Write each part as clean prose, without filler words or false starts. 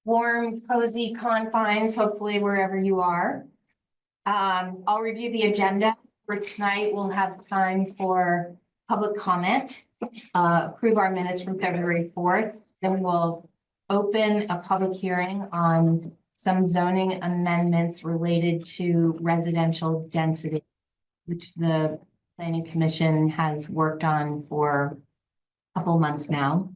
warm, cozy confines, hopefully wherever you are. I'll review the agenda for tonight. We'll have time for public comment, approve our minutes from February 4th. Then we'll open a public hearing on some zoning amendments related to residential density, which the Planning Commission has worked on for a couple months now.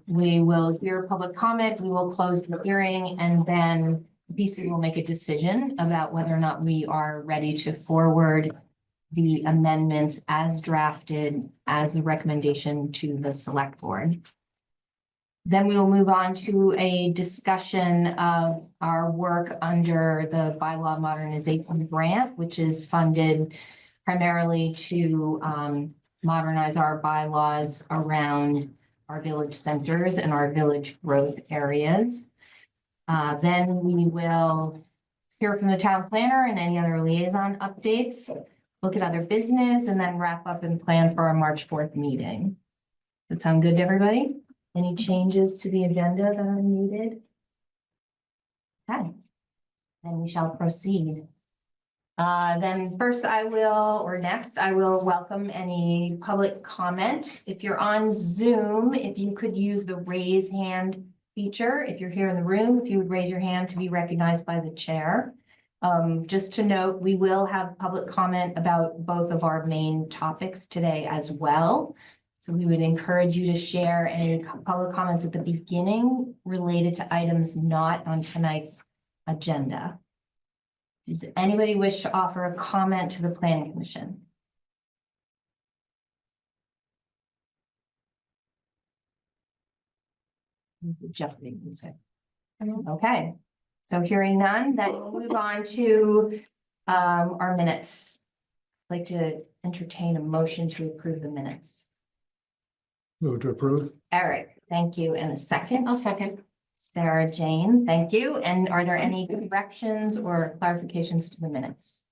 We will hear public comment, we will close the hearing, and then BC will make a decision about whether or not we are ready to forward the amendments as drafted as a recommendation to the select board. Then we will move on to a discussion of our work under the Bylaw Modernization Grant, which is funded primarily to modernize our bylaws around our village centers and our village growth areas. Then we will hear from the town planner and any other liaison updates, look at other business, and then wrap up and plan for our March 4th meeting. Does that sound good to everybody? Any changes to the agenda that are needed? Okay, then we shall proceed. Then first I will welcome any public comment. If you're on Zoom, if you could use the raise hand feature. If you're here in the room, if you would raise your hand to be recognized by the chair. Just to note, we will have public comment about both of our main topics today as well. So we would encourage you to share any public comments at the beginning related to items not on tonight's agenda. Does anybody wish to offer a comment to the Planning Commission? Okay, so hearing none, then we'll move on to our minutes. I'd like to entertain a motion to approve the minutes. Move to approve. Eric, thank you. And a second? I'll second. Sarah Jane, thank you. And are there any corrections or clarifications to the minutes?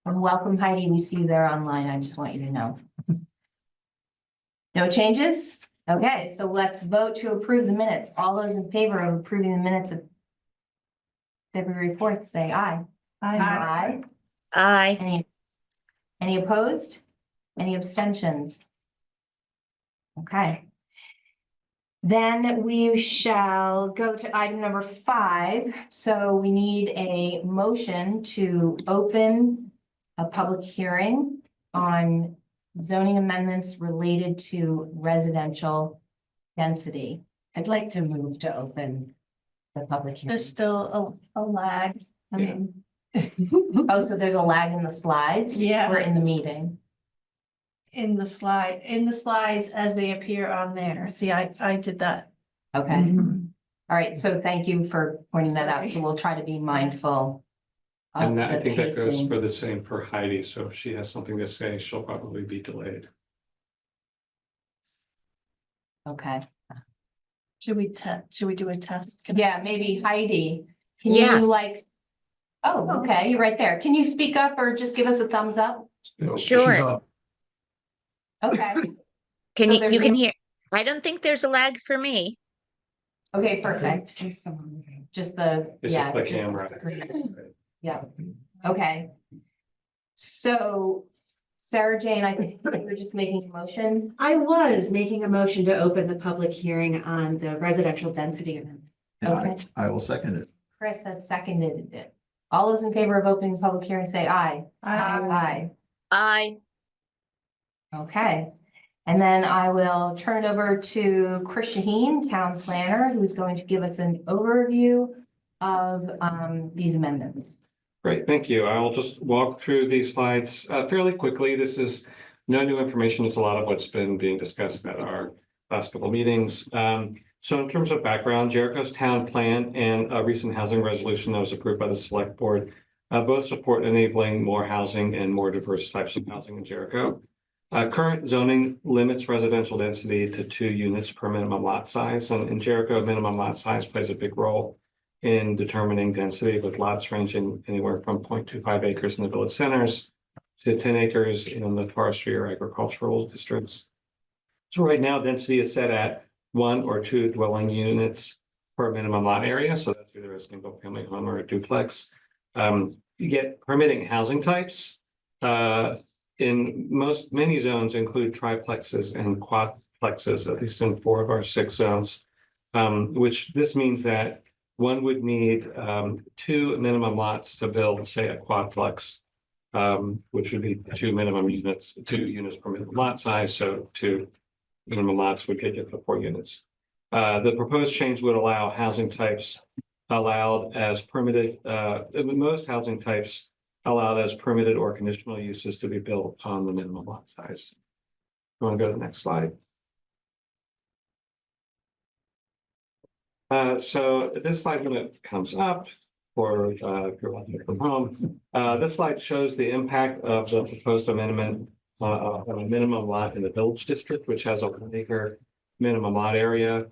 And welcome, Heidi. We see you there online. I just want you to know. No changes? Okay, so let's vote to approve the minutes. All those in favor of approving the minutes of February 4th, say aye. Aye. Aye. Any opposed? Any abstentions? Okay. Then we shall go to item number 5. So we need a motion to open a public hearing on zoning amendments related to residential density. I'd like to move to open The public hearing. There's still a lag. I mean, Oh, so there's a lag in the slides? Yeah. Or in the meeting? in the slides as they appear on there. See, I did that. Okay. All right, so thank you for pointing that out. So we'll try to be mindful of And the I think that goes pacing. for the same for Heidi, so if she has something to say, she'll probably be delayed. Okay, Should we do a test? yeah, maybe Heidi, can Yes. you like? Oh, okay, you're right there. Can you speak up or just give us a thumbs up? Sure. She's up. Okay, Can So you, there's you can no- hear, I don't think there's a lag for me. okay, perfect. Just the, It's yeah. just the just the camera. screen. Yeah, okay. So Sarah Jane, I think you were just making a motion. I was making a motion to open the public hearing on the residential density. And Okay. I will second it. Chris has seconded it. All those in favor of opening the public hearing, say aye. Aye. I, Okay. And then I will turn it over to Chris Shaheen, town planner, who's going to give us an overview of these amendments. Great, thank you. I will just walk through these slides fairly quickly. This is no new information. It's a lot of what's been being discussed at our last couple of meetings. So in terms of background, Jericho's town plan and a recent housing resolution that was approved by the select board both support enabling more housing and more diverse types of housing in Jericho. Current zoning limits residential density to 2 units per minimum lot size, and in Jericho, minimum lot size plays a big role in determining density, with lots ranging anywhere from 0.25 acres in the village centers to 10 acres in the forestry or agricultural districts. So right now, density is set at 1 or 2 dwelling units per minimum lot area. So that's either a single family home or a duplex. You get permitting housing types. In many zones include triplexes and quadplexes, at least in 4 of our 6 zones. Which this means that one would need 2 minimum lots to build, say, a quadplex, which would be 2 minimum units, 2 units per minimum lot size. So 2 minimum lots would get you to 4 units. The proposed change would allow housing types allowed as permitted, most housing types allowed as permitted or conditional uses to be built on the minimum lot size. You want to go to the next slide? So this slide, when it comes up, or if you're watching it from home, this slide shows the impact of the proposed amendment on a minimum lot in the village district, which has a 1 acre minimum lot area.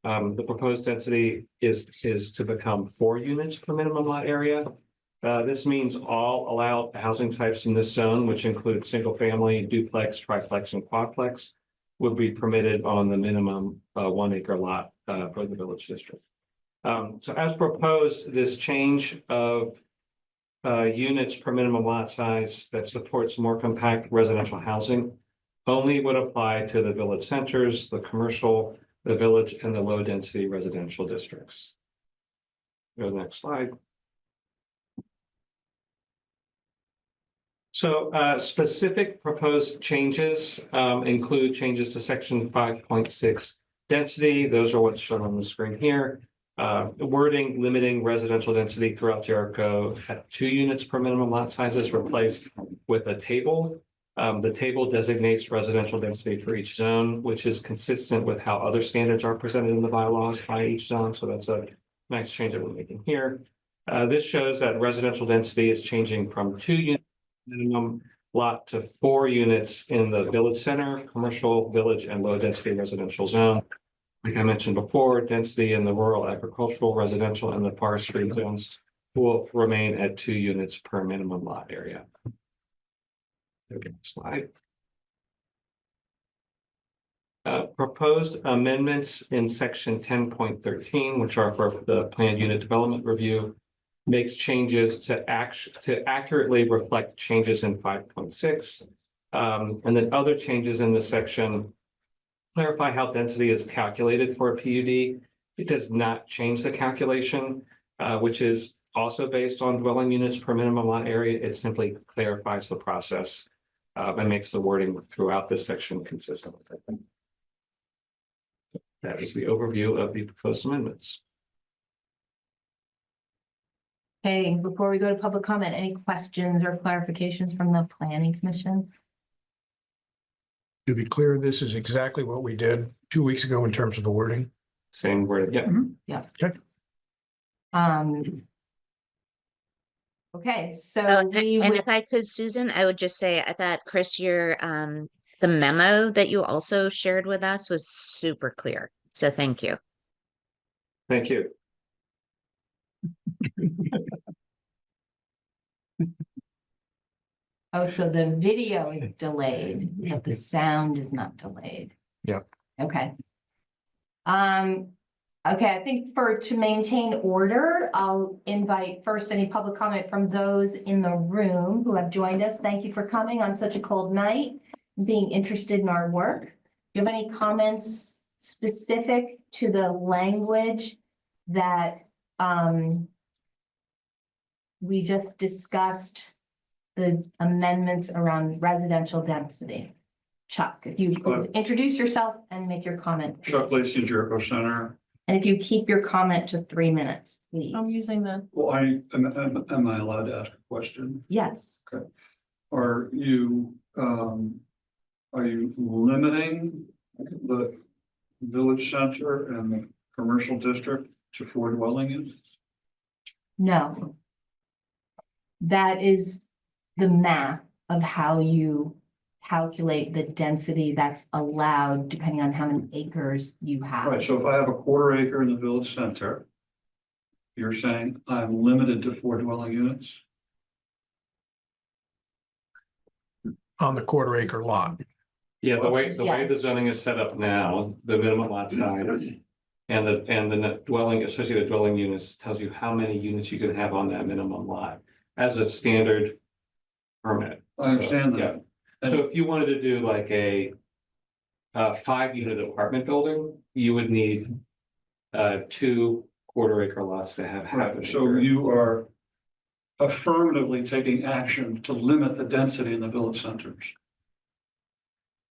The proposed density is to become 4 units per minimum lot area. This means all allowed housing types in this zone, which include single family, duplex, triplex, and quadplex, would be permitted on the minimum 1 acre lot for the village district. So as proposed, this change of units per minimum lot size that supports more compact residential housing only would apply to the village centers, the commercial, the village, and the low density residential districts. Go to the next slide. So specific proposed changes include changes to section 5.6 density. Those are what's shown on the screen here. Wording limiting residential density throughout Jericho at 2 units per minimum lot size is replaced with a table. The table designates residential density for each zone, which is consistent with how other standards are presented in the bylaws by each zone. So that's a nice change that we're making here. This shows that residential density is changing from 2 units minimum lot to 4 units in the village center, commercial, village, and low density residential zone. Like I mentioned before, density in the rural agricultural, residential, and the forestry zones will remain at 2 units per minimum lot area. Okay, slide. Proposed amendments in section 10.13, which are for the planned unit development review, makes changes to accurately reflect changes in 5.6. And then other changes in the section clarify how density is calculated for a PUD. It does not change the calculation, which is also based on dwelling units per minimum lot area. It simply clarifies the process and makes the wording throughout this section consistent with it. That is the overview of the proposed amendments. Okay, before we go to public comment, any questions or clarifications from the planning commission? To be clear, this is exactly what we did 2 weeks ago in terms of the wording. Same word, yeah. Okay, so And we and would, if I could, Susan, I would just say, I thought, Chris, your the memo that you also shared with us was super clear. So thank you. Thank you. oh, so the video is delayed, but the sound is not delayed. Yep. Okay. Okay, I think to maintain order, I'll invite first any public comment from those in the room who have joined us. Thank you for coming on such a cold night, and being interested in our work. Do you have any comments specific to the language that we just discussed, the amendments around residential density? Chuck, if you please introduce yourself and make your comment. Chuck Lacey, Jericho Center. And if you keep your comment to 3 minutes, please. I'm using the, Well, am I allowed to ask a question? Yes. Are you limiting the village center and the commercial district to 4 dwelling units? No. That is the math of how you calculate the density that's allowed depending on how many acres you have. Right, so if I have a 1/4 acre in the village center, you're saying I'm limited to 4 dwelling units? On the 1/4 acre lot. Yeah, the way the Yes. zoning is set up now, the minimum lot size. And the dwelling, associated dwelling units tells you how many units you can have on that minimum lot as a standard permit. I understand So, that. yeah. So if you wanted to do like a 5-unit apartment building, you would need 2 quarter-acre lots to have half an So acre. you are affirmatively taking action to limit the density in the village centers.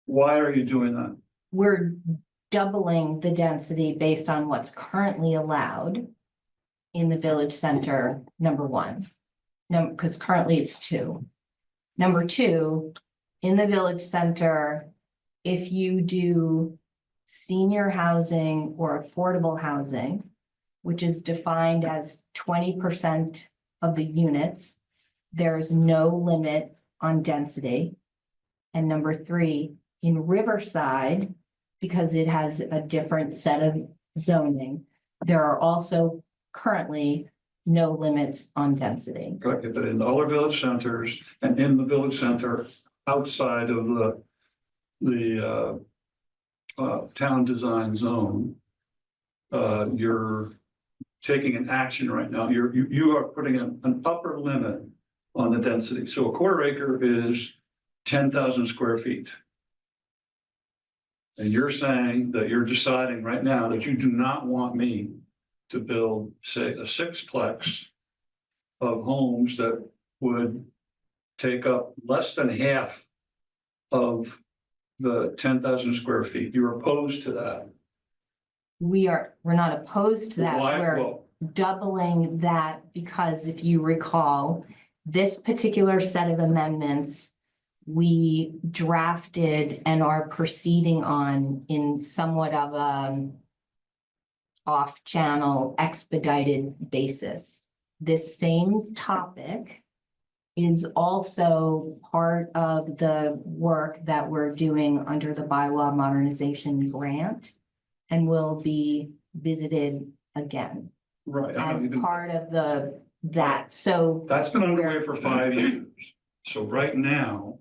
Why are you doing that? We're doubling the density based on what's currently allowed in the village center, number one. No, because currently it's 2. Number 2, in the village center, if you do senior housing or affordable housing, which is defined as 20% of the units, there's no limit on density. And number 3, in Riverside, because it has a different set of zoning, there are also currently no limits on density. Correct, but in all our village centers and in the village center outside of the town design zone, you're taking an action right now. You are putting an upper limit on the density. So a quarter acre is 10,000 square feet. And you're saying that you're deciding right now that you do not want me to build, say, a 6-plex of homes that would take up less than half of the 10,000 square feet. You're opposed to that. We're not opposed to that. Why? We're Well, doubling that because if you recall, this particular set of amendments we drafted and are proceeding on in somewhat of a off-channel expedited basis. This same topic is also part of the work that we're doing under the Bylaw Modernization Grant and will be visited again right. I as don't even- part of that. So That's been underway for 5 years. So right now,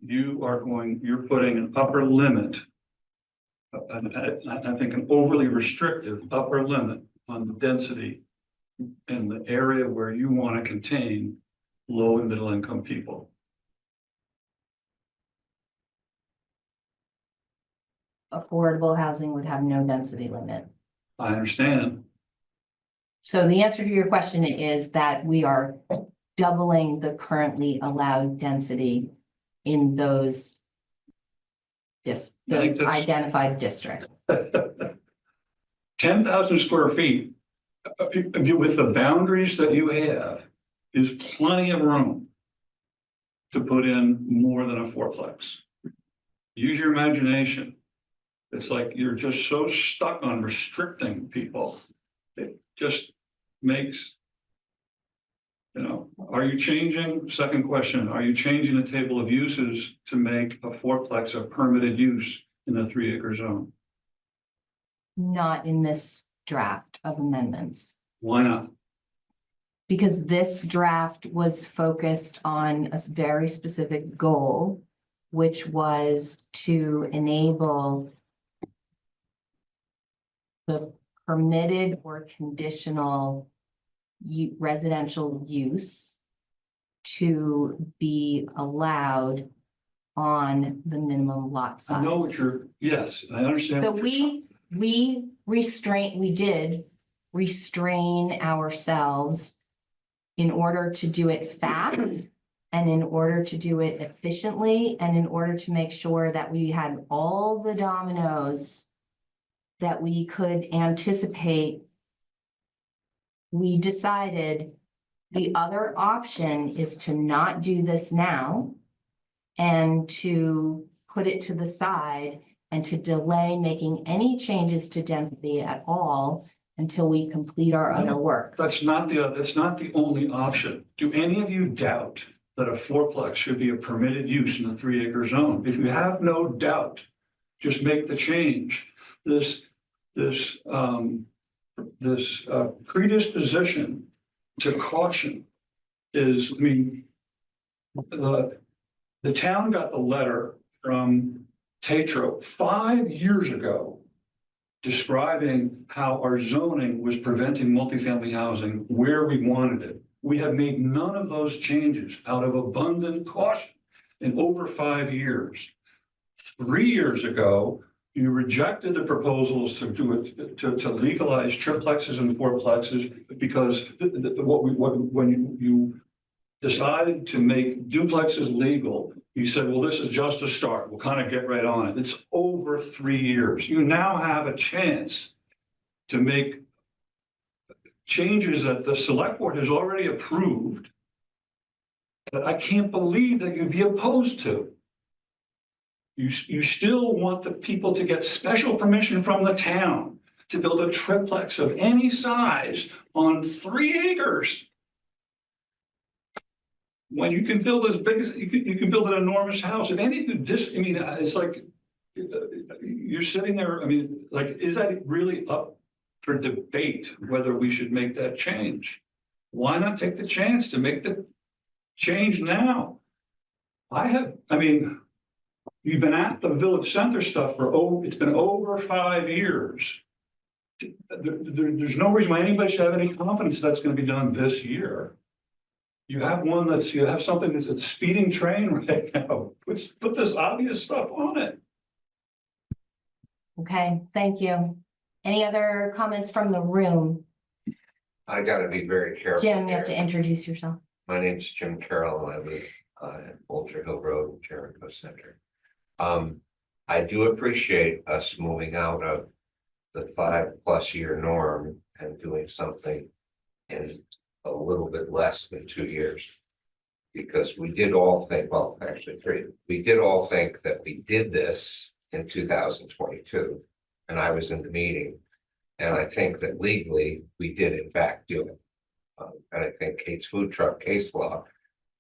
you're putting an upper limit. I think an overly restrictive upper limit on the density in the area where you want to contain low and middle income people. affordable housing would have no density limit. I understand. So the answer to your question is that we are doubling the currently allowed density in those I think that's- identified districts. 10,000 square feet, with the boundaries that you have, is plenty of room to put in more than a 4-plex. Use your imagination. It's like you're just so stuck on restricting people. It just makes, are you changing, second question, are you changing the table of uses to make a 4-plex a permitted use in the 3-acre zone? Not in this draft of amendments. Why not? Because this draft was focused on a very specific goal, which was to enable the permitted or conditional residential use to be allowed on the minimum lot size. I know what yes, I understand. So what you're- we did restrain ourselves in order to do it fast and in order to do it efficiently and in order to make sure that we had all the dominoes that we could anticipate. We decided the other option is to not do this now and to put it to the side and to delay making any changes to density at all until we complete our other work. That's not the only option. Do any of you doubt that a 4-plex should be a permitted use in a 3-acre zone? If you have no doubt, just make the change. This predisposition to caution is, the town got the letter from Tetro 5 years ago describing how our zoning was preventing multifamily housing where we wanted it. We have made none of those changes out of abundant caution in over 5 years. 3 years ago, you rejected the proposals to do it, to legalize triplexes and fourplexes because when you decided to make duplexes legal, you said, well, this is just a start. We'll kind of get right on it. It's over 3 years. You now have a chance to make changes that the select board has already approved that I can't believe that you'd be opposed to. You still want the people to get special permission from the town to build a triplex of any size on 3 acres. When you can build as big as, you can build an enormous house. If any of you it's like, you're sitting there, like, is that really up for debate whether we should make that change? Why not take the chance to make the change now? You've been at the village center stuff it's been over 5 years. There's no reason why anybody should have any confidence that's going to be done this year. You have something that's a speeding train right now. Put this obvious stuff on it. Okay, thank you. Any other comments from the room? I gotta be very careful. Jim, you have here. to introduce yourself. My name's Jim Carroll and I live at Bolter Hill Road, Jericho Center. I do appreciate us moving out of the 5+ year norm and doing something in a little bit less than 2 years. Because we did all think, well, actually 3, we did all think that we did this in 2022. And I was in the meeting. And I think that legally we did in fact do it. And I think Kate's food truck case law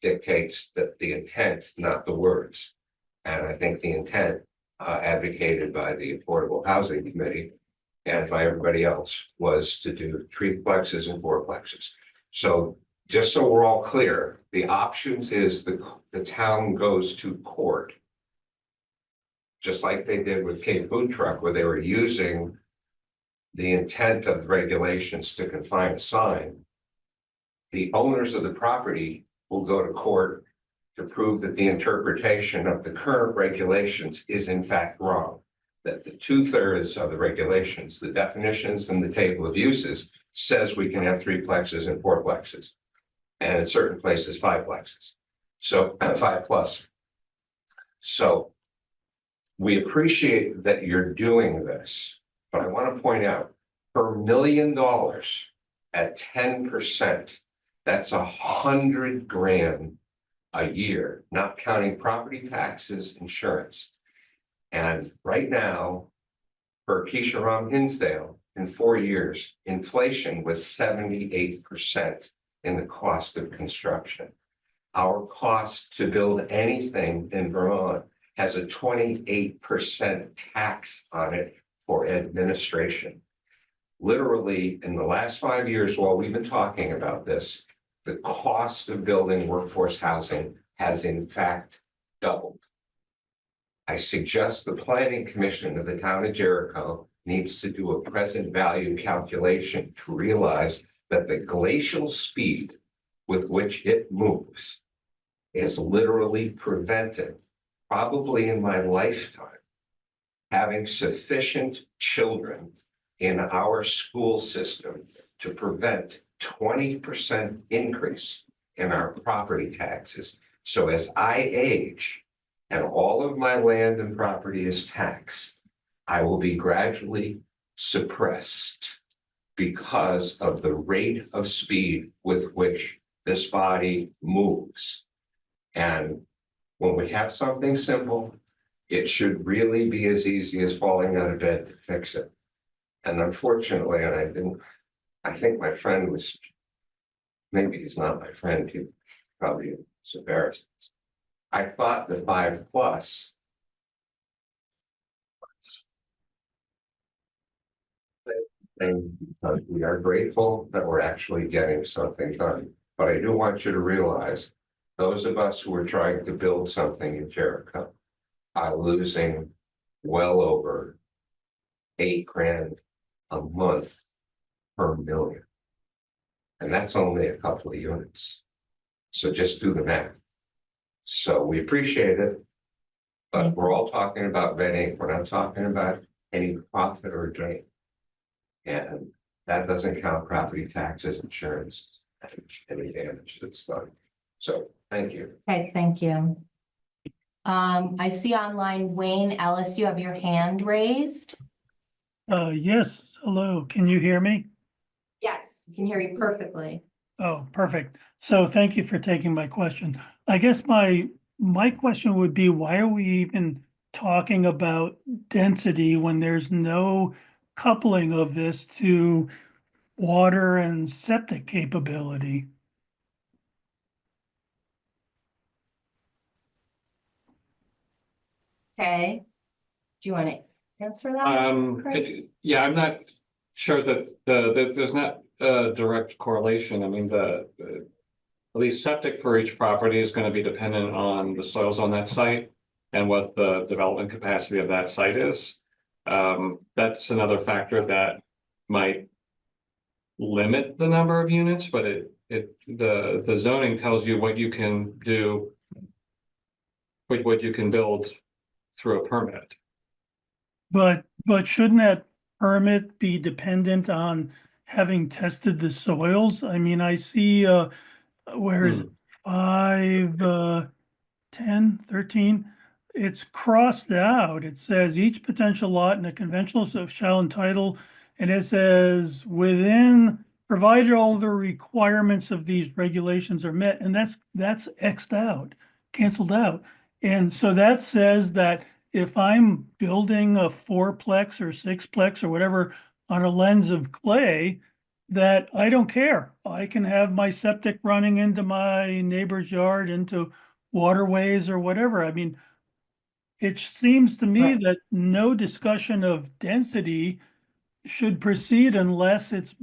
dictates that the intent, not the words. And I think the intent advocated by the Affordable Housing Committee and by everybody else was to do threeplexes and fourplexes. So just so we're all clear, the options is the town goes to court. Just like they did with Kate Food Truck, where they were using the intent of the regulations to confine a sign. The owners of the property will go to court to prove that the interpretation of the current regulations is in fact wrong. That the 2/3 of the regulations, the definitions and the table of uses says we can have threeplexes and fourplexes. And in certain places, fiveplexes. So 5+. So we appreciate that you're doing this, but I want to point out per $1 million at 10%, that's $100,000 a year, not counting property taxes, insurance. And right now, for Keisha Ram Hinsdale, in 4 years, inflation was 78% in the cost of construction. Our cost to build anything in Vermont has a 28% tax on it for administration. Literally, in the last 5 years, while we've been talking about this, the cost of building workforce housing has in fact doubled. I suggest the Planning Commission of the town of Jericho needs to do a present value calculation to realize that the glacial speed with which it moves is literally prevented, probably in my lifetime, having sufficient children in our school system to prevent 20% increase in our property taxes. So as I age and all of my land and property is taxed, I will be gradually suppressed because of the rate of speed with which this body moves. And when we have something simple, it should really be as easy as falling out of bed to fix it. And unfortunately, and I think my friend was, maybe he's not my friend, he probably was embarrassed. I thought the 5+ and we are grateful that we're actually getting something done. But I do want you to realize, those of us who are trying to build something in Jericho, are losing well over $8,000 a month per million. And that's only a couple of units. So just do the math. So we appreciate it. But we're all talking about red ink. We're not talking about any profit or gain. And that doesn't count property taxes, insurance, and any damage that's done. So thank you. Okay, thank you. I see online, Wayne Ellis, you have your hand raised. Yes, hello, can you hear me? Yes, we can hear you perfectly. Oh, perfect. So thank you for taking my question. I guess my question would be, why are we even talking about density when there's no coupling of this to water and septic capability? Okay. Do you want to answer that? Chris? Yeah, I'm not sure that there's not a direct correlation. I mean, at least septic for each property is going to be dependent on the soils on that site and what the development capacity of that site is. That's another factor that might limit the number of units, but the zoning tells you what you can do, what you can build through a permit. But shouldn't that permit be dependent on having tested the soils? I mean, I see, where is it? 5, 10, 13, it's crossed out. It says each potential lot in a conventional zone shall entitle, and it says within, provided all the requirements of these regulations are met, and that's X'd out, canceled out. And so that says that if I'm building a 4-plex or 6-plex or whatever on a lens of clay, that I don't care. I can have my septic running into my neighbor's yard, into waterways or whatever. I mean, it seems to me Right. that no discussion of density should proceed unless it's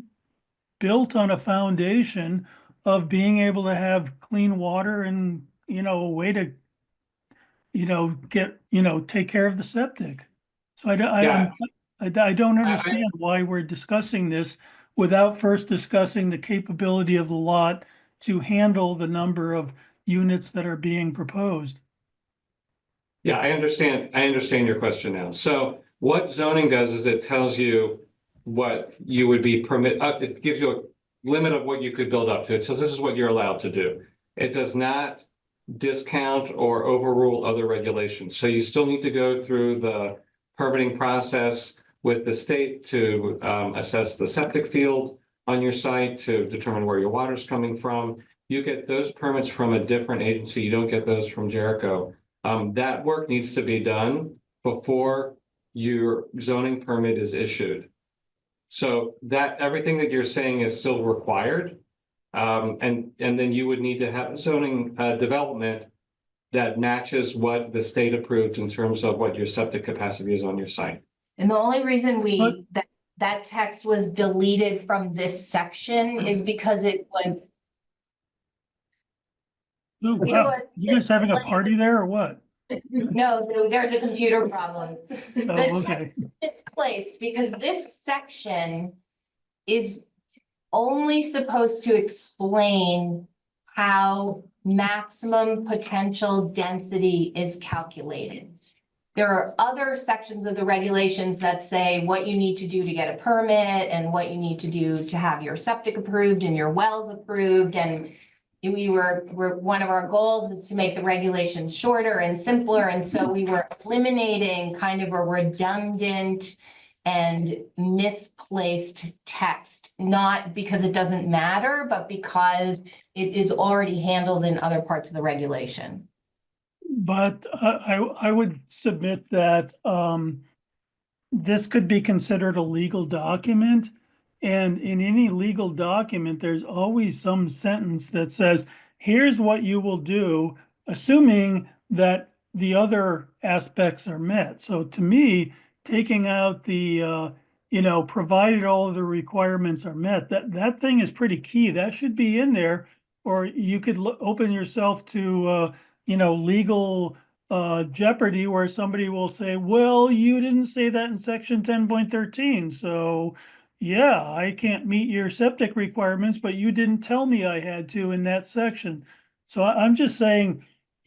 built on a foundation of being able to have clean water and, a way to, take care of the septic. So Yeah. I don't I- understand why we're discussing this without first discussing the capability of the lot to handle the number of units that are being proposed. Yeah, I understand your question now. So what zoning does is it tells you what you would be it gives you a limit of what you could build up to. It says this is what you're allowed to do. It does not discount or overrule other regulations. So you still need to go through the permitting process with the state to assess the septic field on your site, to determine where your water's coming from. You get those permits from a different agency. You don't get those from Jericho. That work needs to be done before your zoning permit is issued. So that everything that you're saying is still required. And then you would need to have zoning development that matches what the state approved in terms of what your septic capacity is on your site. And the only reason But- that text was deleted from this section is because it was. Oh, It wow. was- You guys having a party there or what? No, there's a computer problem. Oh, The text okay. is misplaced because this section is only supposed to explain how maximum potential density is calculated. There are other sections of the regulations that say what you need to do to get a permit and what you need to do to have your septic approved and your wells approved. And one of our goals is to make the regulations shorter and simpler. And so we were eliminating kind of a redundant and misplaced text, not because it doesn't matter, but because it is already handled in other parts of the regulation. But I would submit that this could be considered a legal document. And in any legal document, there's always some sentence that says, here's what you will do, assuming that the other aspects are met. So to me, taking out the, provided all of the requirements are met, that thing is pretty key. That should be in there, or you could open yourself to, legal jeopardy where somebody will say, well, you didn't say that in section 10.13, so yeah, I can't meet your septic requirements, but you didn't tell me I had to in that section. So I'm just saying,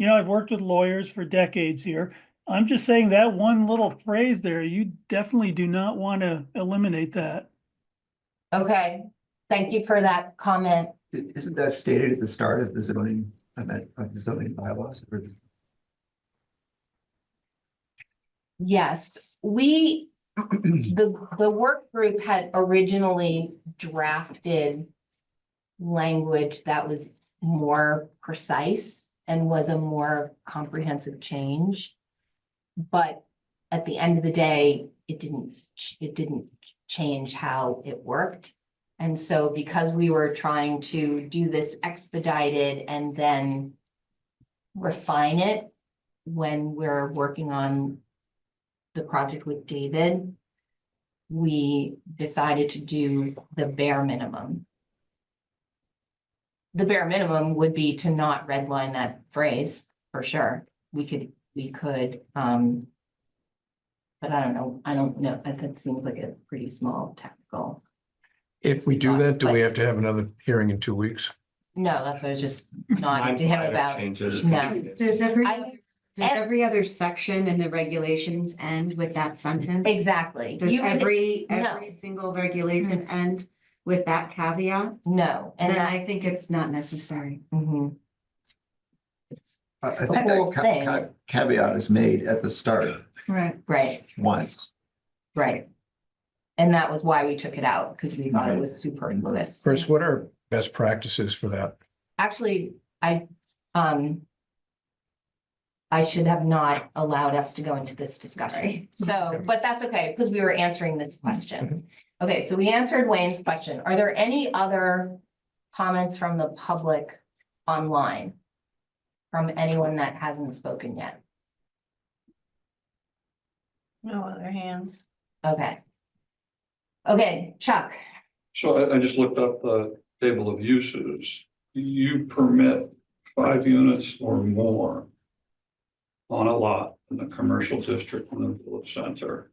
I've worked with lawyers for decades here. I'm just saying that one little phrase there, you definitely do not want to eliminate that. Okay, thank you for that comment. Isn't that stated at the start of the zoning, of the zoning bylaws? Yes, the work group had originally drafted language that was more precise and was a more comprehensive change. But at the end of the day, it didn't change how it worked. And so because we were trying to do this expedited and then refine it when we're working on the project with David, we decided to do the bare minimum. The bare minimum would be to not redline that phrase for sure. We could, but I don't know. I don't know. It seems like a pretty small technical. If we do that, do we have to have another hearing in 2 weeks? No, that's what I was just nodding to him Minor about. changes. No. Does I- every other section in the regulations end with that sentence? Exactly. Does You would- every no. single regulation end with that caveat? No, and Then that, I think it's not necessary. mhm. I The think whole that thing is- caveat is made at the start Right. Right, once. right. And that was why we took it out, because we thought it was superfluous. Chris, what are best practices for that? Actually, I should have not allowed us to go into this discussion. So, but that's okay, because we were answering this question. Okay, so we answered Wayne's question. Are there any other comments from the public online? From anyone that hasn't spoken yet? No other hands. Okay. Okay, Chuck, So I just looked up the table of uses. You permit 5 units or more on a lot in the commercial district in the village center.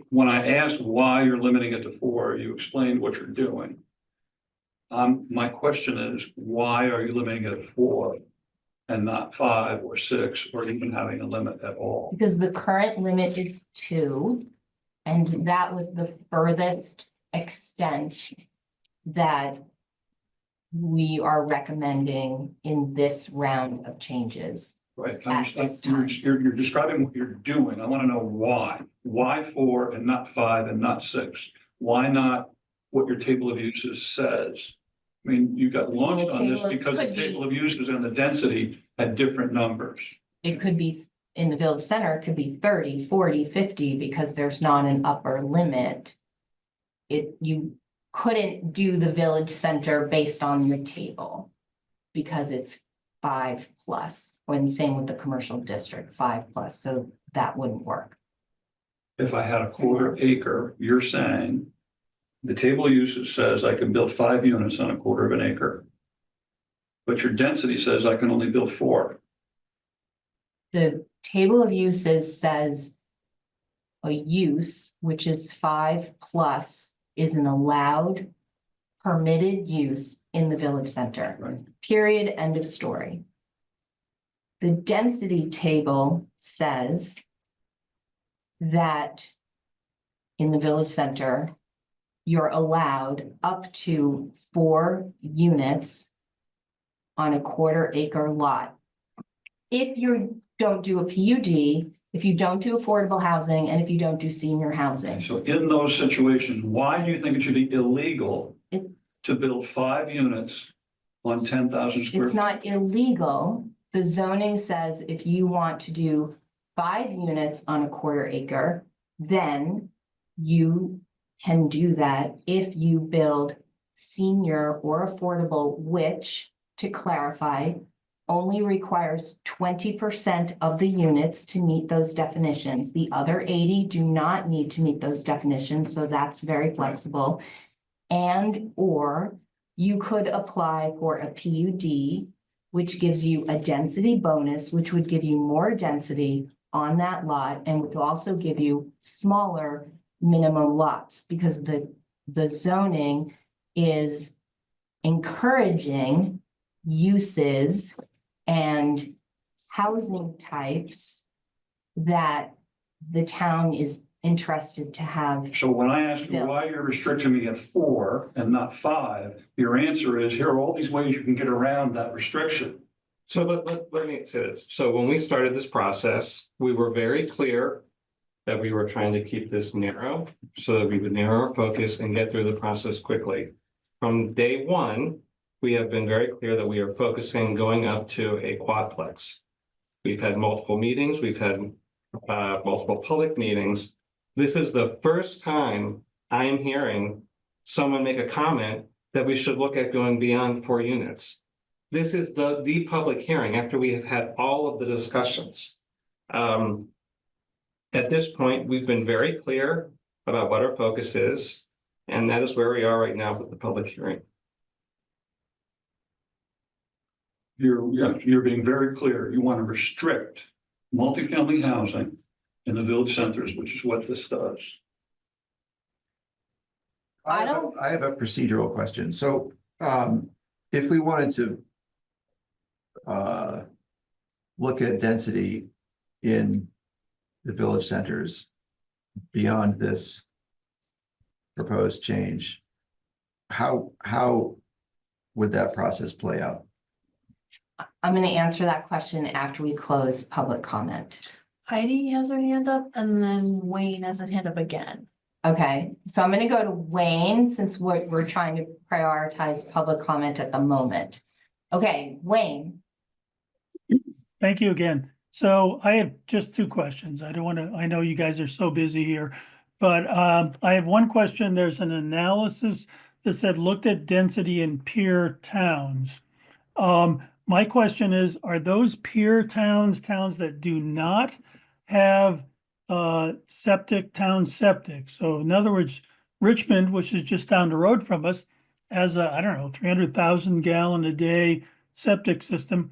When I asked why you're limiting it to 4, you explained what you're doing. My question is, why are you limiting it at 4 and not 5 or 6 or even having a limit at all? because the current limit is 2, and that was the furthest extent that we are recommending in this round of changes. Right, At this time. you're describing what you're doing. I want to know why. Why 4 and not 5 and not 6? Why not what your table of uses says? I mean, you got launched on this table because the could be- table of uses and the density had different numbers. It could be in the village center, it could be 30, 40, 50, because there's not an upper limit. You couldn't do the village center based on the table because it's 5+, and same with the commercial district, 5+, so that wouldn't work. If I had a 1/4 acre, you're saying the table of uses says I can build 5 units on a 1/4 acre. But your density says I can only build 4. The table of uses says a use, which is 5+, is an allowed permitted use in the village center. Right. Period, end of story. The density table says that in the village center, you're allowed up to 4 units on a 1/4 acre lot. If you don't do a PUD, if you don't do affordable housing, and if you don't do senior housing. So in those situations, why do you think it should be illegal It- to build 5 units on 10,000 square? It's not illegal. The zoning says if you want to do 5 units on a 1/4 acre, then you can do that if you build senior or affordable, which, to clarify, only requires 20% of the units to meet those definitions. The other 80 do not need to meet those definitions, so that's very flexible. And or you could apply for a PUD, which gives you a density bonus, which would give you more density on that lot and would also give you smaller minimum lots because the zoning is encouraging uses and housing types that the town is interested to have. So when I ask you Bill. why you're restricting me at 4 and not 5, your answer is, here are all these ways you can get around that restriction. So let me say this. So when we started this process, we were very clear that we were trying to keep this narrow so that we would narrow our focus and get through the process quickly. From day one, we have been very clear that we are focusing going up to a quadplex. We've had multiple meetings, we've had multiple public meetings. This is the first time I am hearing someone make a comment that we should look at going beyond 4 units. This is the public hearing after we have had all of the discussions. At this point, we've been very clear about what our focus is, and that is where we are right now with the public hearing. You're being very clear. You want to restrict multifamily housing in the village centers, which is what this does. I don't- I have a procedural question. So, if we wanted to look at density in the village centers beyond this proposed change, how would that process play out? I'm going to answer that question after we close public comment. Heidi has her hand up and then Wayne has his hand up again. Okay, so I'm going to go to Wayne since we're trying to prioritize public comment at the moment. Okay, Wayne. Thank you again. So I have just 2 questions. I don't want to, I know you guys are so busy here, but I have one question. There's an analysis that said looked at density in peer towns. My question is, are those peer towns that do not have town septic? So in other words, Richmond, which is just down the road from us, has a, I don't know, 300,000 gallon a day septic system.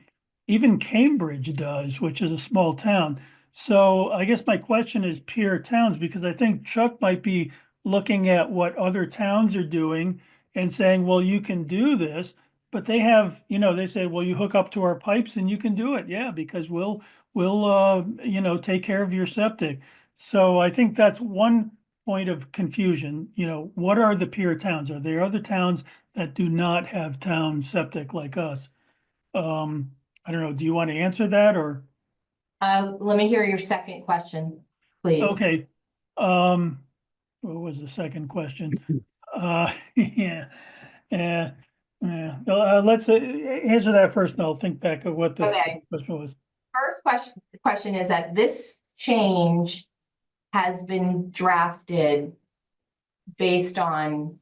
Even Cambridge does, which is a small town. So I guess my question is peer towns, because I think Chuck might be looking at what other towns are doing and saying, well, you can do this. But they have, they say, well, you hook up to our pipes and you can do it. Yeah, because we'll take care of your septic. So I think that's one point of confusion. What are the peer towns? Are there other towns that do not have town septic like us? I don't know. Do you want to answer that or? Let me hear your second question, please. Okay. What was the second question? Yeah. Let's answer that first and I'll think back of what the Okay. question was. First question is that this change has been drafted based on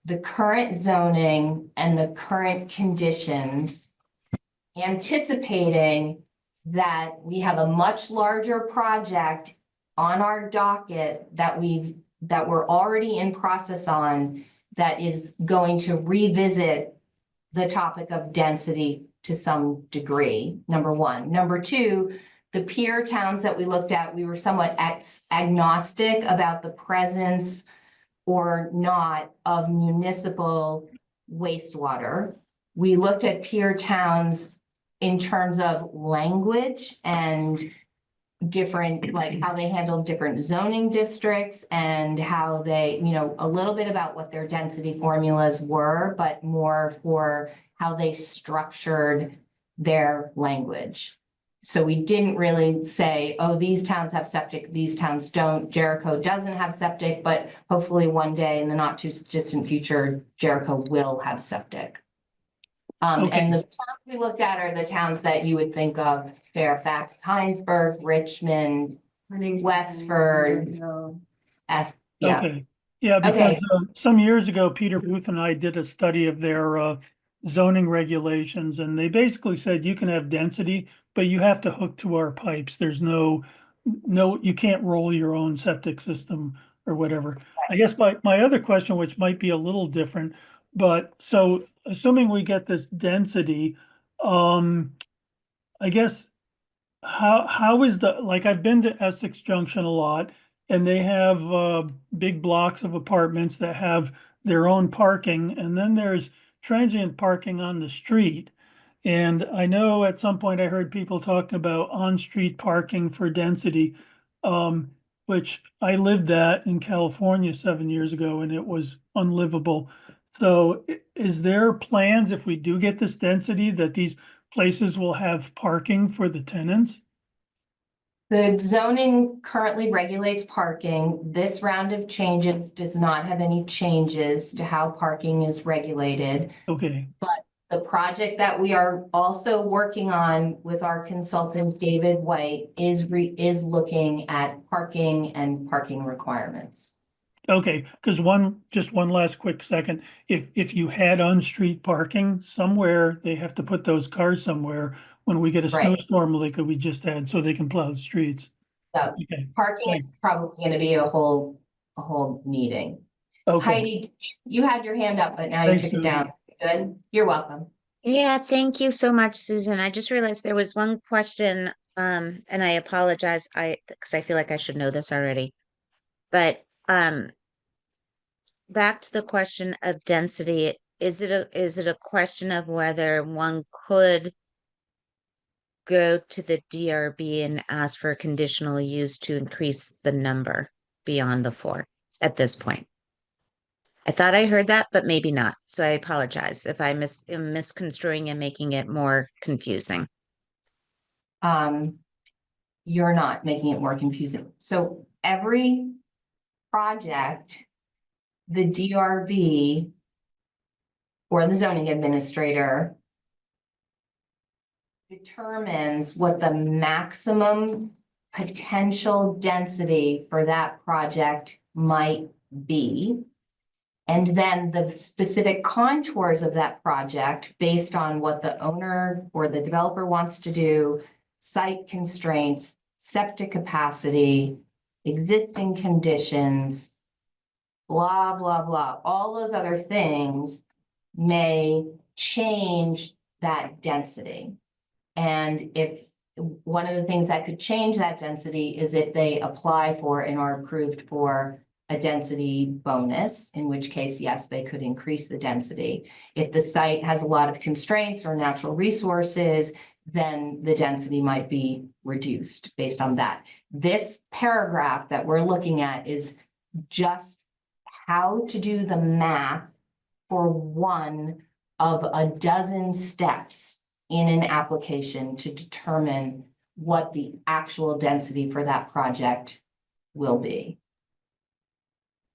the current zoning and the current conditions, anticipating that we have a much larger project on our docket that we're already in process on that is going to revisit the topic of density to some degree, number one. Number two, the peer towns that we looked at, we were somewhat agnostic about the presence or not of municipal wastewater. We looked at peer towns in terms of language and different, like how they handled different zoning districts and how they, a little bit about what their density formulas were, but more for how they structured their language. So we didn't really say, oh, these towns have septic, these towns don't. Jericho doesn't have septic, but hopefully one day in the not too distant future, Jericho will have septic. Okay. And the towns we looked at are the towns that you would think of: Fairfax, Heinsberg, Richmond, Westford. Yeah. Okay. Yeah, because some years ago, Peter Booth and I did a study of their zoning regulations, and they basically said you can have density, but you have to hook to our pipes. There's no, you can't roll your own septic system or whatever. I guess my other question, which might be a little different, but so assuming we get this density, I guess, how is like, I've been to Essex Junction a lot, and they have, big blocks of apartments that have their own parking, and then there's transient parking on the street. And I know at some point I heard people talking about on-street parking for density, which I lived at in California 7 years ago, and it was unlivable. So is there plans, if we do get this density, that these places will have parking for the tenants? The zoning currently regulates parking. This round of changes does not have any changes to how parking is regulated. Okay, The project that we are also working on with our consultant, David White, is looking at parking and parking requirements. okay, because just one last quick second, if you had on-street parking somewhere, they have to put those cars somewhere when we get a Right. snowstorm like we just had, so they can plow the streets. So Okay, parking is probably gonna be a whole meeting. okay. Heidi, you had your hand up, but now you Thanks, took it Susan. down. Good, you're welcome. Yeah, thank you so much, Susan. I just realized there was one question, and I apologize, because I feel like I should know this already. But, back to the question of density, is it a question of whether one could go to the DRB and ask for conditional use to increase the number beyond the 4 at this point? I thought I heard that, but maybe not. So I apologize if I am misconstruing and making it more confusing. You're not making it more confusing. So every project, the DRB or the zoning administrator determines what the maximum potential density for that project might be. And then the specific contours of that project, based on what the owner or the developer wants to do, site constraints, septic capacity, existing conditions, blah, blah, blah, all those other things may change that density. And if one of the things that could change that density is if they apply for and are approved for a density bonus, in which case, yes, they could increase the density. If the site has a lot of constraints or natural resources, then the density might be reduced based on that. This paragraph that we're looking at is just how to do the math for one of a dozen steps in an application to determine what the actual density for that project will be.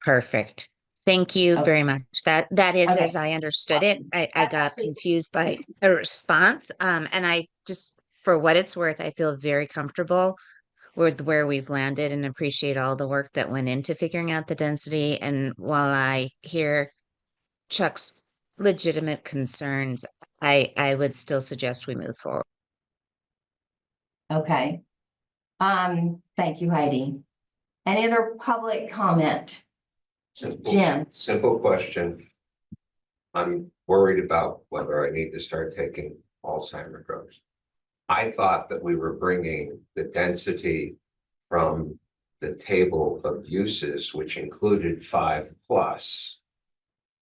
Perfect. Thank you Okay. very much. That is Okay. as I understood it. I That's got actually- confused by a response. And I just, for what it's worth, I feel very comfortable with where we've landed and appreciate all the work that went into figuring out the density. And while I hear Chuck's legitimate concerns, I would still suggest we move forward. Okay. Thank you, Heidi. Any other public comment? Jim? Simple question. I'm worried about whether I need to start taking Alzheimer's drugs. I thought that we were bringing the density from the table of uses, which included 5+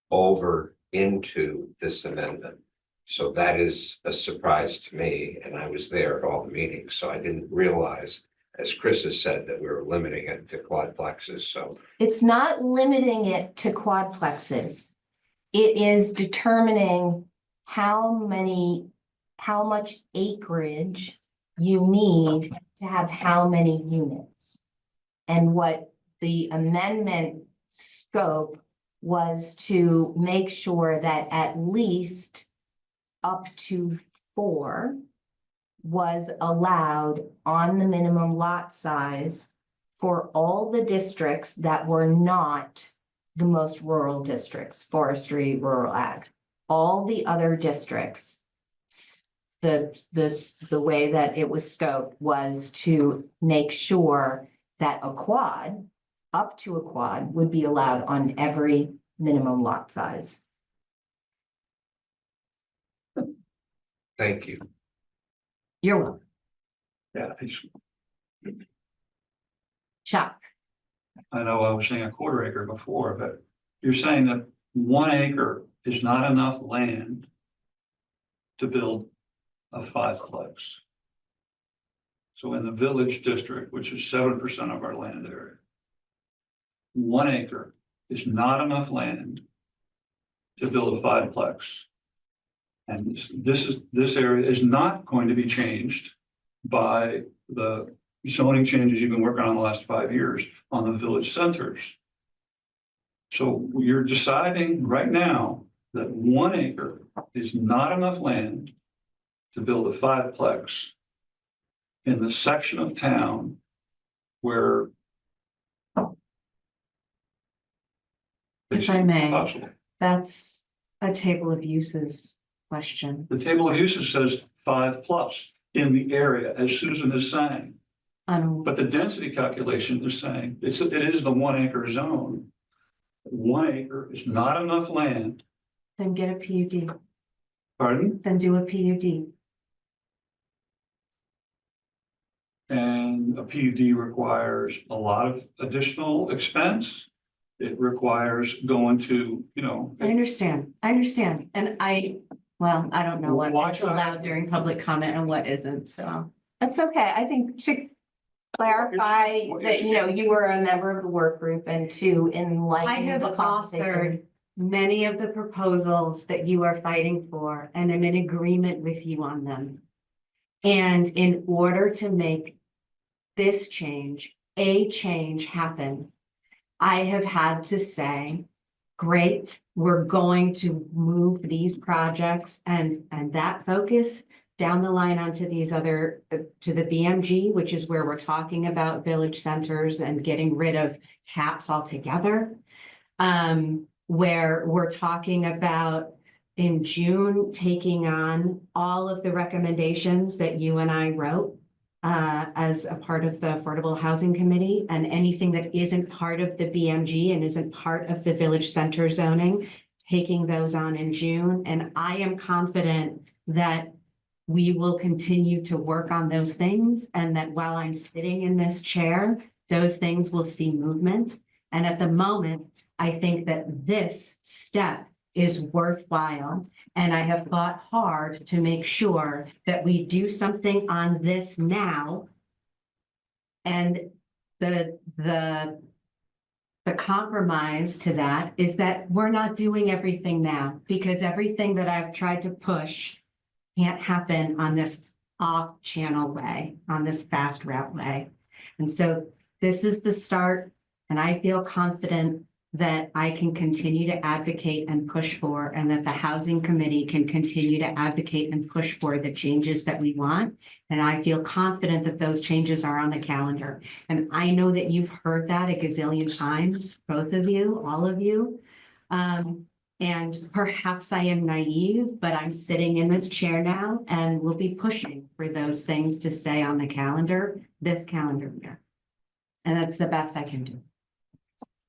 over into this amendment. So that is a surprise to me, and I was there at all the meetings, so I didn't realize, as Chris has said, that we were limiting it to quadplexes, so. It's not limiting it to quadplexes. It is determining how much acreage you need to have how many units. And what the amendment scope was to make sure that at least up to 4 was allowed on the minimum lot size for all the districts that were not the most rural districts, forestry, rural ag. All the other districts, the way that it was scoped was to make sure that a quad, up to a quad, would be allowed on every minimum lot size. Thank you. You're welcome. Yeah, I just, Chuck, I know I was saying a quarter acre before, but you're saying that 1 acre is not enough land to build a 5-plex. So in the village district, which is 7% of our land area, 1 acre is not enough land to build a 5-plex. And this area is not going to be changed by the zoning changes you've been working on the last 5 years on the village centers. So you're deciding right now that 1 acre is not enough land to build a 5-plex in the section of town where If I may. possible. That's a table of uses question. The table of uses says 5+ in the area, as Susan is saying. But the density calculation is saying it is the 1 acre zone. 1 acre is not enough land. Then get a PUD, Pardon? then do a PUD. And a PUD requires a lot of additional expense. It requires going to, I understand, and well, I don't know Why what's should I- allowed during public comment and what isn't, so. that's okay. I think to clarify What that, issue? you were a member of the work group and to I enlighten have the conversation. authored many of the proposals that you are fighting for, and I'm in agreement with you on them. And in order to make this change, a change happen, I have had to say, great, we're going to move these projects and that focus down the line onto these other, to the BMG, which is where we're talking about village centers and getting rid of caps altogether. Where we're talking about in June, taking on all of the recommendations that you and I wrote as a part of the Affordable Housing Committee, and anything that isn't part of the BMG and isn't part of the village center zoning, taking those on in June. And I am confident that we will continue to work on those things, and that while I'm sitting in this chair, those things will see movement. And at the moment, I think that this step is worthwhile. And I have fought hard to make sure that we do something on this now. And the compromise to that is that we're not doing everything now, because everything that I've tried to push can't happen on this off-channel way, on this fast route way. And so this is the start, and I feel confident that I can continue to advocate and push for, and that the Housing Committee can continue to advocate and push for the changes that we want. And I feel confident that those changes are on the calendar. And I know that you've heard that a gazillion times, both of you, all of you. And perhaps I am naive, but I'm sitting in this chair now and we'll be pushing for those things to stay on the calendar this calendar year. And that's the best I can do.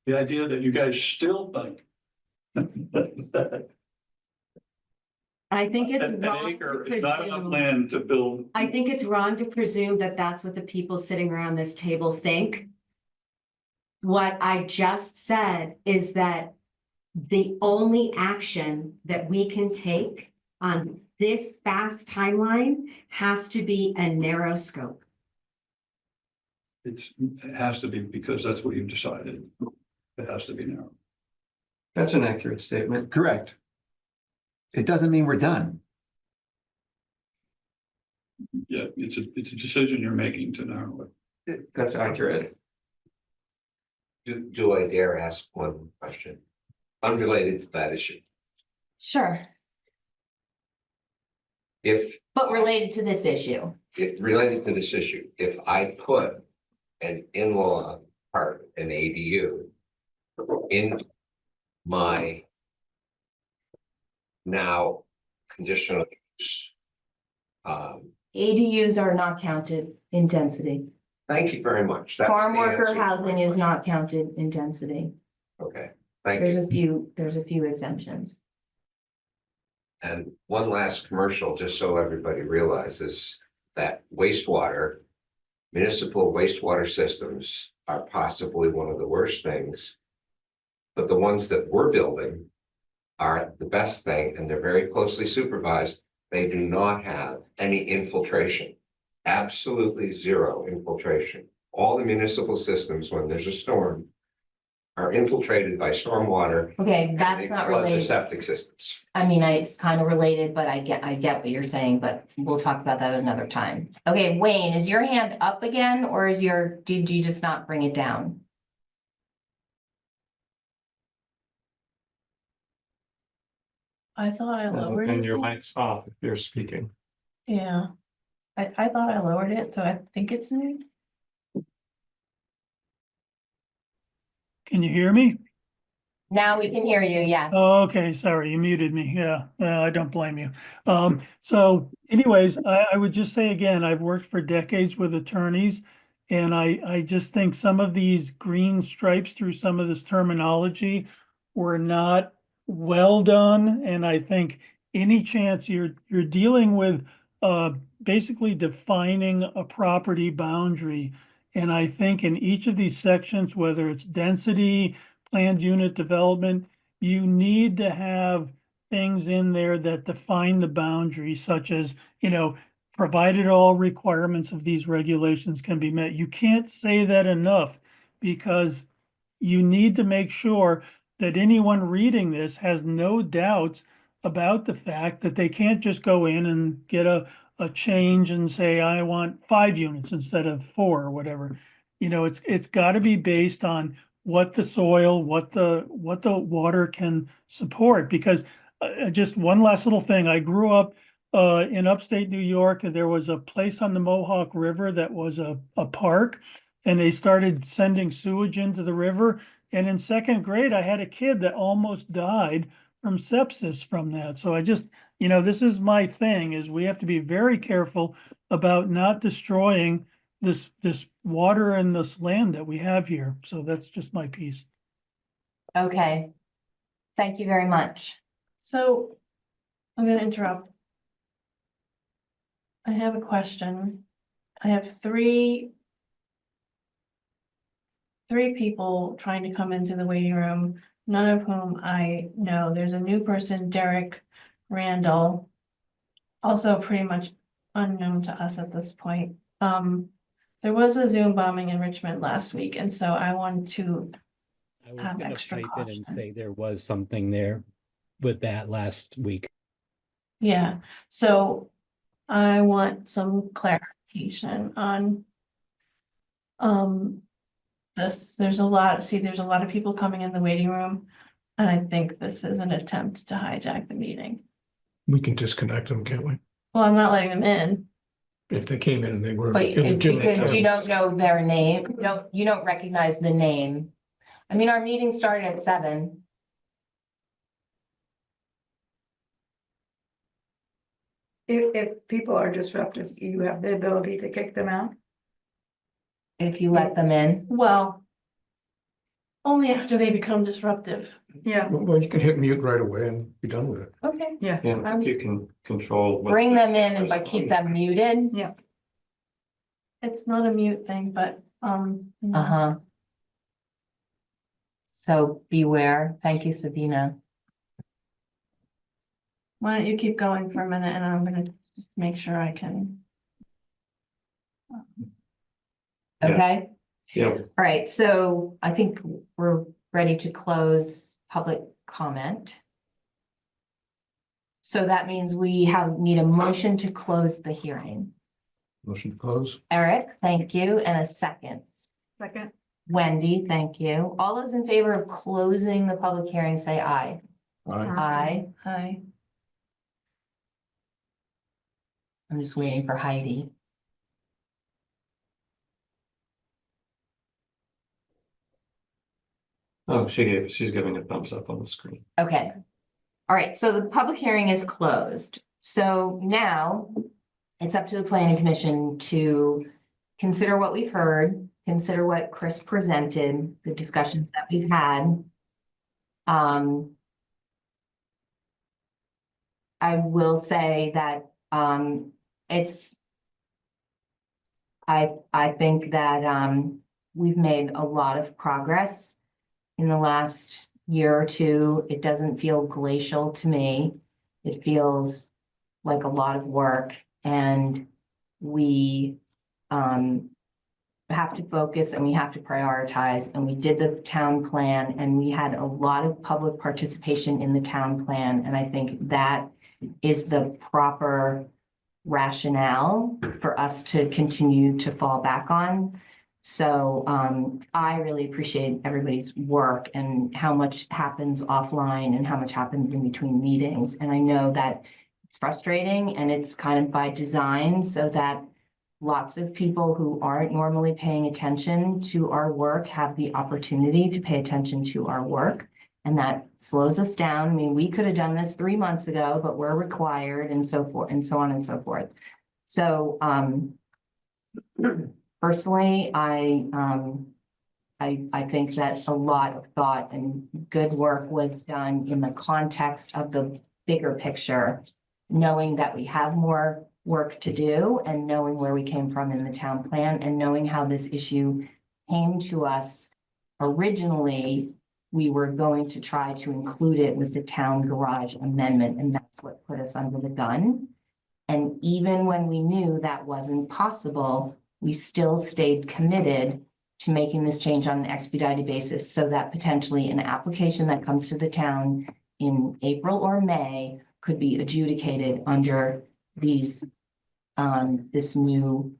The idea that you guys still think I think it's an wrong to acre is not enough presume, land to build. I think it's wrong to presume that that's what the people sitting around this table think. What I just said is that the only action that we can take on this fast timeline has to be a narrow scope. It has to be, because that's what you've decided. It has to be narrow. That's an accurate statement. Correct. It doesn't mean we're done. Yeah, it's a decision you're making to narrow it. That's accurate. Do I dare ask one question? Unrelated to that issue. Sure, If but related to this issue. related to this issue, if I put an in-law part, an ADU, in my now conditional use. ADUs are not counted in density. Thank you very much. That was Farm the worker answer. housing is not counted in density. Okay, thank There's you. a few exemptions. And one last commercial, just so everybody realizes that municipal wastewater systems are possibly one of the worst things. But the ones that we're building are the best thing, and they're very closely supervised. They do not have any infiltration, absolutely zero infiltration. All the municipal systems, when there's a storm, are infiltrated by stormwater. Okay, and that's they not flood the related. septic systems. I mean, it's kind of related, but I get what you're saying, but we'll talk about that another time. Okay, Wayne, is your hand up again, or did you just not bring it down? I thought I lowered And it. your mic's off if you're speaking. Yeah. I thought I lowered it, so I think it's me. Can you hear me? Now we can hear you, yes. Oh, okay, sorry, you muted me. Yeah, well, I don't blame you. So anyways, I would just say again, I've worked for decades with attorneys. And I just think some of these green stripes through some of this terminology were not well done. And I think any chance you're dealing with basically defining a property boundary. And I think in each of these sections, whether it's density, planned unit development, you need to have things in there that define the boundaries, such as, provided all requirements of these regulations can be met. You can't say that enough, because you need to make sure that anyone reading this has no doubts about the fact that they can't just go in and get a change and say, I want 5 units instead of 4 or whatever. It's got to be based on what the soil, what the water can support. Because just one last little thing, I grew up in upstate New York, and there was a place on the Mohawk River that was a park, and they started sending sewage into the river. And in 2nd grade, I had a kid that almost died from sepsis from that. So I just, this is my thing, is we have to be very careful about not destroying this water and this land that we have here. So that's just my piece. Okay. Thank you very much. So I'm gonna interrupt. I have a question. I have three people trying to come into the waiting room, none of whom I know. There's a new person, Derek Randall, also pretty much unknown to us at this point. There was a Zoom bombing in Richmond last week, and so I wanted to I was have gonna extra pipe in and caution. say there was something there with that last week. Yeah, so I want some clarification on this. There's a lot of people coming in the waiting room, and I think this is an attempt to hijack the meeting. We can disconnect them, can't we? Well, I'm not letting them in. If they came in and they were. But illegitimate because you don't know their name, you don't recognize the name. I mean, our meeting started at 7. If people are disruptive, you have the ability to kick them out? If you let them in. Well, only after they become disruptive. Yeah. Well, you can hit mute right away and be done with it. Okay. Yeah. Yeah, I think you can control. what Bring the them in, cameras but on. keep them muted. Yeah. It's not a mute thing, but, Uh-huh. So beware. Thank you, Sabina. why don't you keep going for a minute, and I'm gonna just make sure I can. Yeah. Okay, Yeah, all right, so I think we're ready to close public comment. So that means we need a motion to close the hearing. Motion to close. Eric, thank you, and a second. Second. Wendy, thank you. All those in favor of closing the public hearing, say aye. Aye. Hi. I'm just waiting for Heidi. oh, she's giving a thumbs up on the screen. Okay. All right, so the public hearing is closed. So now it's up to the planning commission to consider what we've heard, consider what Chris presented, the discussions that we've had. I will say that, I think that, we've made a lot of progress in the last year or two. It doesn't feel glacial to me. It feels like a lot of work, and we, have to focus and we have to prioritize, and we did the town plan, and we had a lot of public participation in the town plan, and I think that is the proper rationale for us to continue to fall back on. So I really appreciate everybody's work and how much happens offline and how much happens in between meetings. And I know that it's frustrating and it's kind of by design so that lots of people who aren't normally paying attention to our work have the opportunity to pay attention to our work. And that slows us down. I mean, we could have done this 3 months ago, but we're required and so forth and so on and so forth. So personally, I think that a lot of thought and good work was done in the context of the bigger picture, knowing that we have more work to do and knowing where we came from in the town plan and knowing how this issue came to us. Originally, we were going to try to include it with the town garage amendment, and that's what put us under the gun. And even when we knew that wasn't possible, we still stayed committed to making this change on an expedited basis so that potentially an application that comes to the town in April or May could be adjudicated under these, this new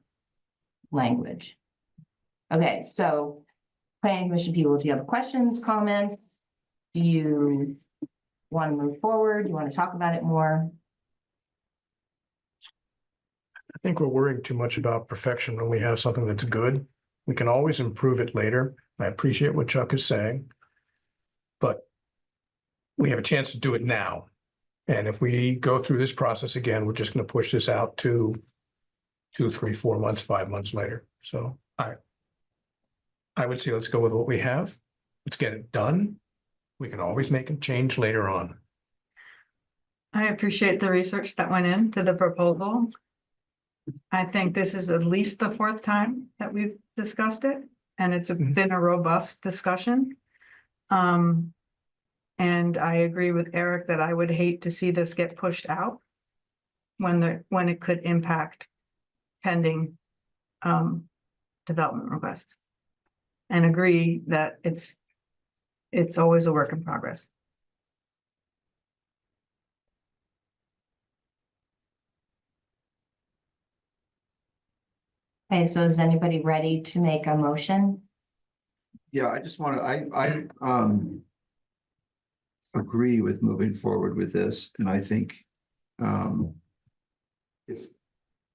language. Okay, so planning commission people, do you have questions, comments? Do you want to move forward? Do you want to talk about it more? I think we're worrying too much about perfection when we have something that's good. We can always improve it later. I appreciate what Chuck is saying. But we have a chance to do it now. And if we go through this process again, we're just going to push this out to 2, 3, 4 months, 5 months later. So I would say let's go with what we have. Let's get it done. We can always make a change later on. I appreciate the research that went into the proposal. I think this is at least the 4th time that we've discussed it, and it's been a robust discussion. And I agree with Eric that I would hate to see this get pushed out when it could impact pending development requests. And agree that it's always a work in progress. Okay, so is anybody ready to make a motion? Yeah, I just want to, I agree with moving forward with this, and I think it's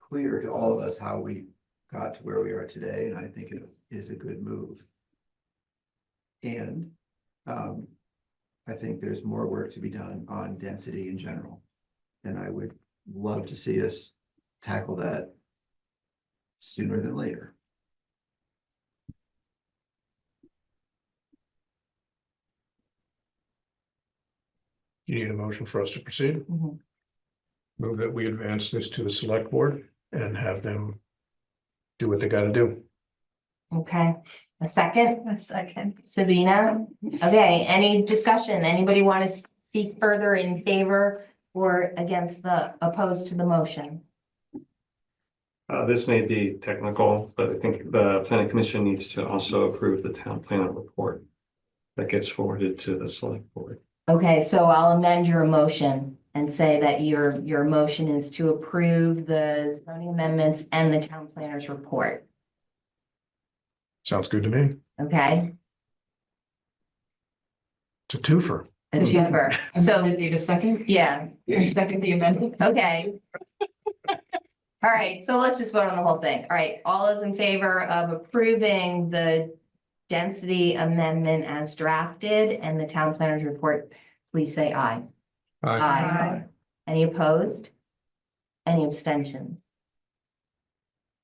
clear to all of us how we got to where we are today, and I think it is a good move. And I think there's more work to be done on density in general, and I would love to see us tackle that sooner than later. You need a motion for us to proceed? Mhm. Move that we advance this to the select board and have them do what they got to do. Okay, a second? A second. Sabina? Okay, any discussion? Anybody want to speak further in favor or against opposed to the motion? This may be technical, but I think the planning commission needs to also approve the town plan report that gets forwarded to the select board. Okay, so I'll amend your motion and say that your motion is to approve the zoning amendments and the town planner's report. Sounds good to me. Okay, It's a twofer. a twofer. So, Need a second? yeah, I second the amendment. okay. All right, so let's just vote on the whole thing. All right, all those in favor of approving the density amendment as drafted and the town planner's report, please say aye. Aye. Any opposed? Any abstentions?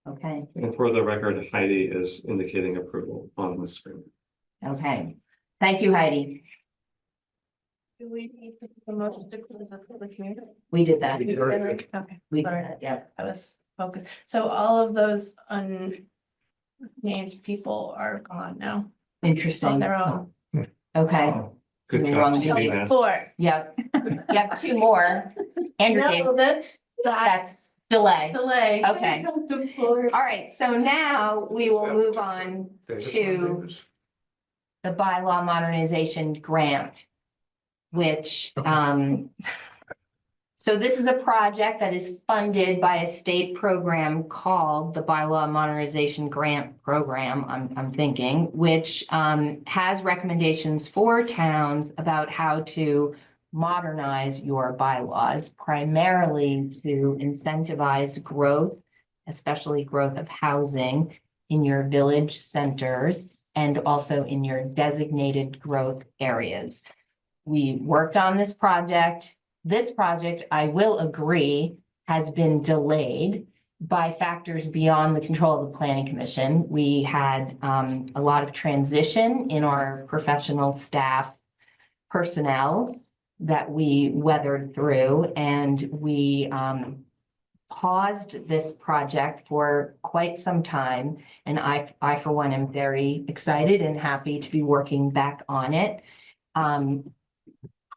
Okay, And for the record, Heidi is indicating approval on the screen. okay. Thank you, Heidi. Do we need to put the motion to close the public hearing? We did that. Okay, We did sorry. that, yeah. I was focused. So all of those unnamed people are gone now on Interesting. their own. Okay. Good You're job, wrong. Stevie, man. Four. Yep. Yep, two more. Andrew No, gave, that's that's delay. delay. Okay. All right, so now we will move on to the bylaw modernization grant, which, so this is a project that is funded by a state program called the Bylaw Modernization Grant Program, I'm thinking, which has recommendations for towns about how to modernize your bylaws, primarily to incentivize growth, especially growth of housing in your village centers and also in your designated growth areas. We worked on this project. This project, I will agree, has been delayed by factors beyond the control of the planning commission. We had a lot of transition in our professional staff personnel that we weathered through, and we paused this project for quite some time. And I for one am very excited and happy to be working back on it.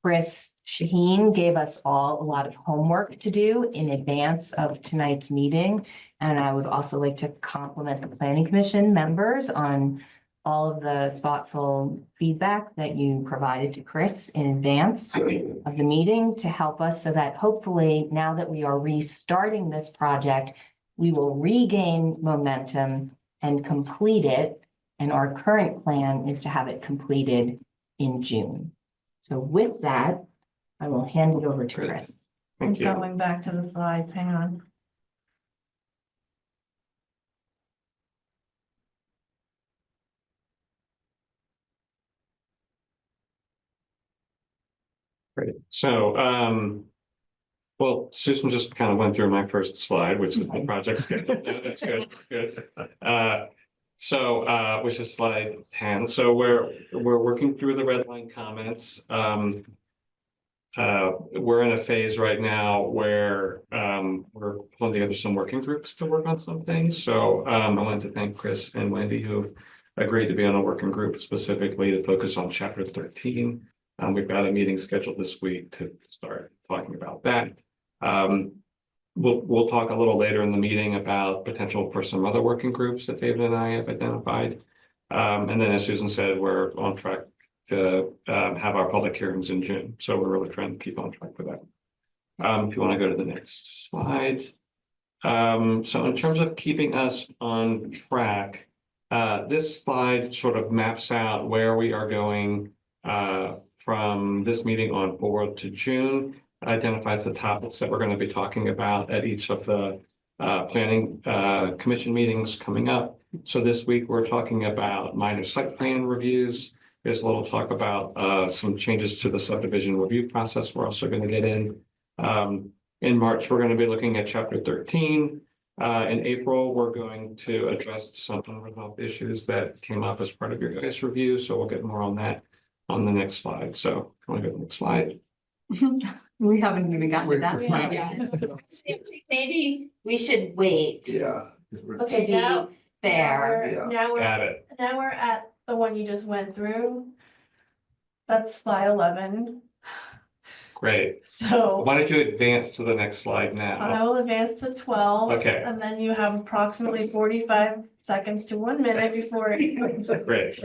Chris Shaheen gave us all a lot of homework to do in advance of tonight's meeting. And I would also like to compliment the planning commission members on all of the thoughtful feedback that you provided to Chris in advance of the meeting to help us so that hopefully now that we are restarting this project, we will regain momentum and complete it. And our current plan is to have it completed in June. So with that, I will hand it over to Chris. I'm Thank you. going back to the slides, hang on. Great. So, well, Susan just kind of went through my first slide, which is the project schedule. No, that's good, that's good. So, which is slide 10. So we're working through the red line comments. We're in a phase right now where we're pulling together some working groups to work on some things. So I wanted to thank Chris and Wendy who've agreed to be on a working group specifically to focus on chapter 13. We've got a meeting scheduled this week to start talking about that. We'll talk a little later in the meeting about potential for some other working groups that David and I have identified. And then as Susan said, we're on track to have our public hearings in June. So we're really trying to keep on track for that. If you want to go to the next slide. So in terms of keeping us on track, this slide sort of maps out where we are going from this meeting on forward to June, identifies the topics that we're going to be talking about at each of the planning commission meetings coming up. So this week we're talking about minor site plan reviews. There's a little talk about some changes to the subdivision review process. We're also going to get in. In March, we're going to be looking at chapter 13. In April, we're going to address some unresolved issues that came up as part of your guys' review. So we'll get more on that on the next slide. So I want to go to the next slide. We haven't even gotten to that slide. Yeah. Maybe we should wait to Yeah. Okay, be now fair. now Got it. we're at the one you just went through. That's slide 11. Great. So Why don't you advance to the next slide I now? will advance to 12. Okay. And then you have approximately 45 seconds to 1 minute before. Great.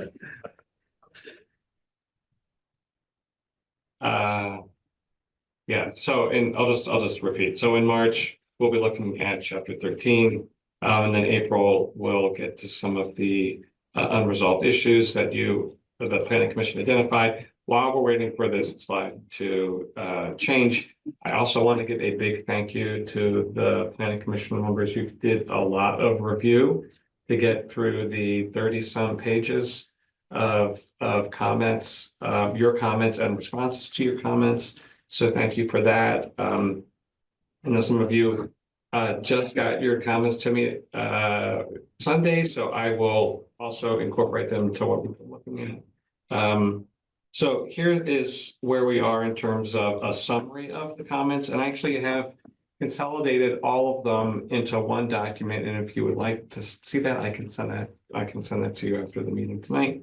Yeah, so I'll just repeat. So in March, we'll be looking at chapter 13. And then April, we'll get to some of the unresolved issues that the planning commission identified. While we're waiting for this slide to change, I also want to give a big thank you to the planning commission members. You did a lot of review to get through the 30-some pages of comments, your comments and responses to your comments. So thank you for that. I know some of you just got your comments to me Sunday, so I will also incorporate them to what we've been looking at. So here is where we are in terms of a summary of the comments, and I actually have consolidated all of them into one document. And if you would like to see that, I can send that to you after the meeting tonight.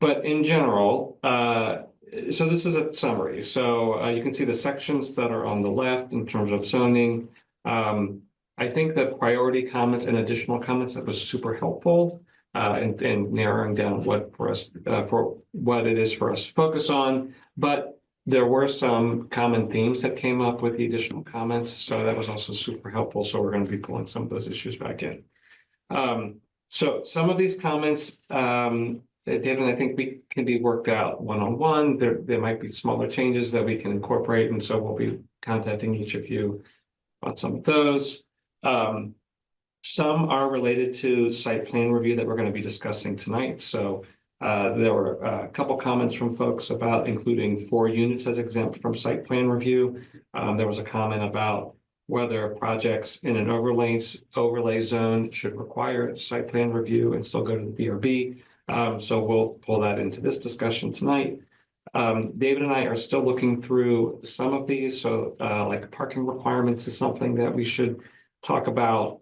But in general, so this is a summary. So you can see the sections that are on the left in terms of zoning. I think the priority comments and additional comments, that was super helpful in narrowing down what for us for what it is for us to focus on. But there were some common themes that came up with the additional comments, so that was also super helpful. So we're going to be pulling some of those issues back in. So some of these comments, David, I think we can be worked out one-on-one. There might be smaller changes that we can incorporate, and so we'll be contacting each of you on some of those. Some are related to site plan review that we're going to be discussing tonight. So there were a couple comments from folks about including 4 units as exempt from site plan review. There was a comment about whether projects in an overlay zone should require site plan review and still go to the DRB. So we'll pull that into this discussion tonight. David and I are still looking through some of these. So like parking requirements is something that we should talk about.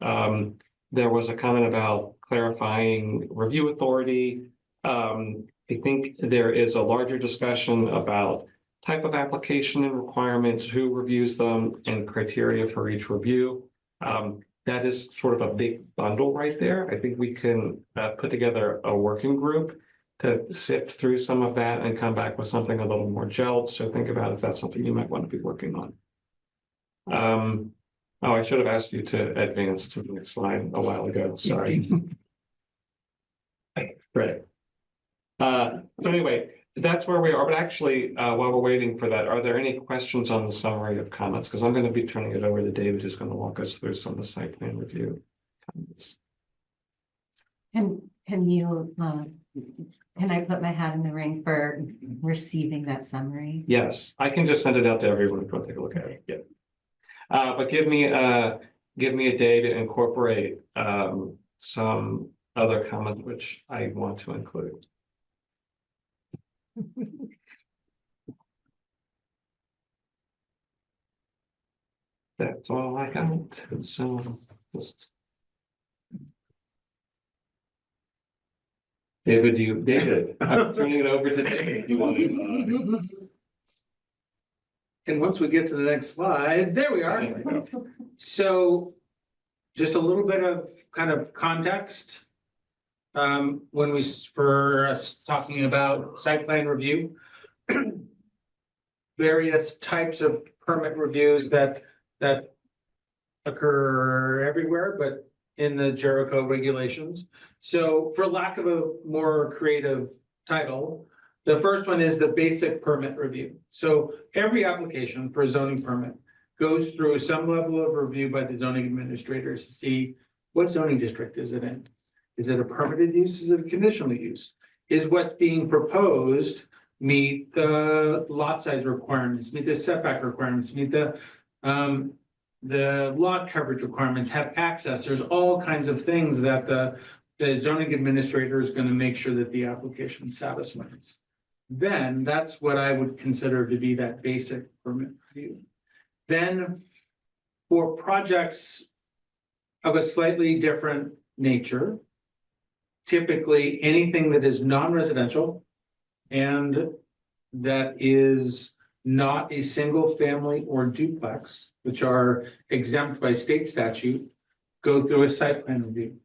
There was a comment about clarifying review authority. I think there is a larger discussion about type of application and requirements, who reviews them, and criteria for each review. That is sort of a big bundle right there. I think we can put together a working group to sift through some of that and come back with something a little more gelled. So think about if that's something you might want to be working on. Oh, I should have asked you to advance to the next slide a while ago. Sorry. Right. But anyway, that's where we are. But actually, while we're waiting for that, are there any questions on the summary of comments? Because I'm going to be turning it over to David, who's going to walk us through some of the site plan review comments. Can you, can I put my hat in the ring for receiving that summary? Yes, I can just send it out to everyone if you want to take a look at it. Yeah. But give me a day to incorporate some other comments which I want to include. That's all I got. So just David, I'm turning it over to David. You want to? And once we get to the next slide, there we are. So just a little bit of kind of context. When for us talking about site plan review, various types of permit reviews that occur everywhere, but in the Jericho regulations. So for lack of a more creative title, the first one is the basic permit review. So every application for a zoning permit goes through some level of review by the zoning administrators to see what zoning district is it in. Is it a permitted use? Is it a conditional use? Is what's being proposed meet the lot size requirements, meet the setback requirements, meet the lot coverage requirements, have access? There's all kinds of things that the zoning administrator is going to make sure that the application satisfies. Then that's what I would consider to be that basic permit review. Then for projects of a slightly different nature, typically anything that is non-residential and that is not a single family or duplex, which are exempt by state statute, go through a site plan review.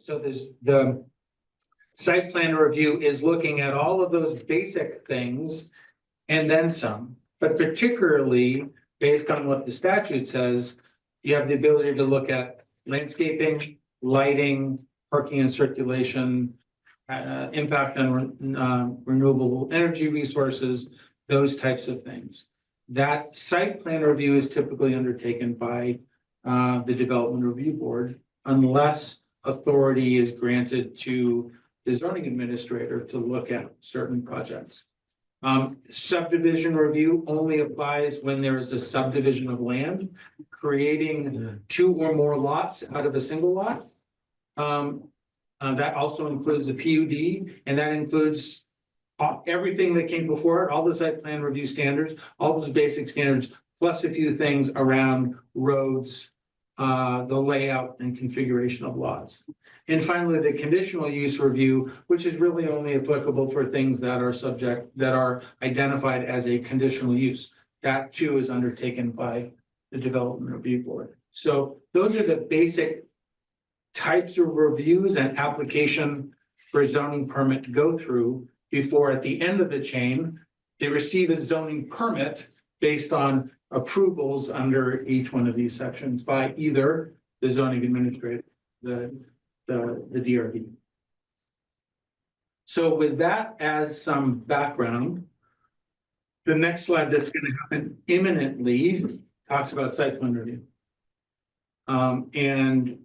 So there's the site plan review is looking at all of those basic things and then some, but particularly based on what the statute says, you have the ability to look at landscaping, lighting, parking and circulation, impact on renewable energy resources, those types of things. That site plan review is typically undertaken by the Development Review Board unless authority is granted to the zoning administrator to look at certain projects. Subdivision review only applies when there is a subdivision of land, creating 2 or more lots out of a single lot. That also includes a PUD, and that includes everything that came before it, all the site plan review standards, all those basic standards, plus a few things around roads, the layout and configuration of lots. And finally, the conditional use review, which is really only applicable for things that are identified as a conditional use. That too is undertaken by the Development Review Board. So those are the basic types of reviews and application for zoning permit to go through before at the end of the chain, they receive a zoning permit based on approvals under each one of these sections by either the zoning administrator, the DRB. So with that as some background, the next slide that's going to happen imminently talks about site plan review. And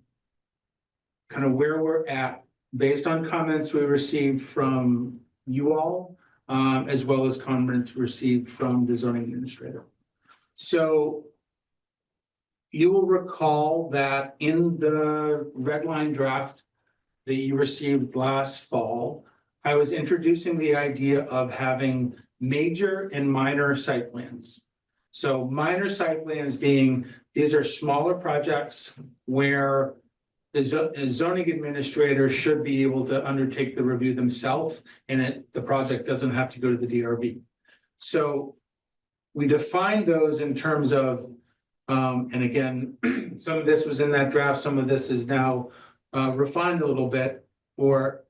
kind of where we're at based on comments we received from you all, as well as comments received from the zoning administrator. So you will recall that in the red line draft that you received last fall, I was introducing the idea of having major and minor site plans. So minor site plans being, these are smaller projects where the zoning administrator should be able to undertake the review themselves, and the project doesn't have to go to the DRB. So we defined those in terms of, and again, some of this was in that draft, some of this is now refined a little bit, for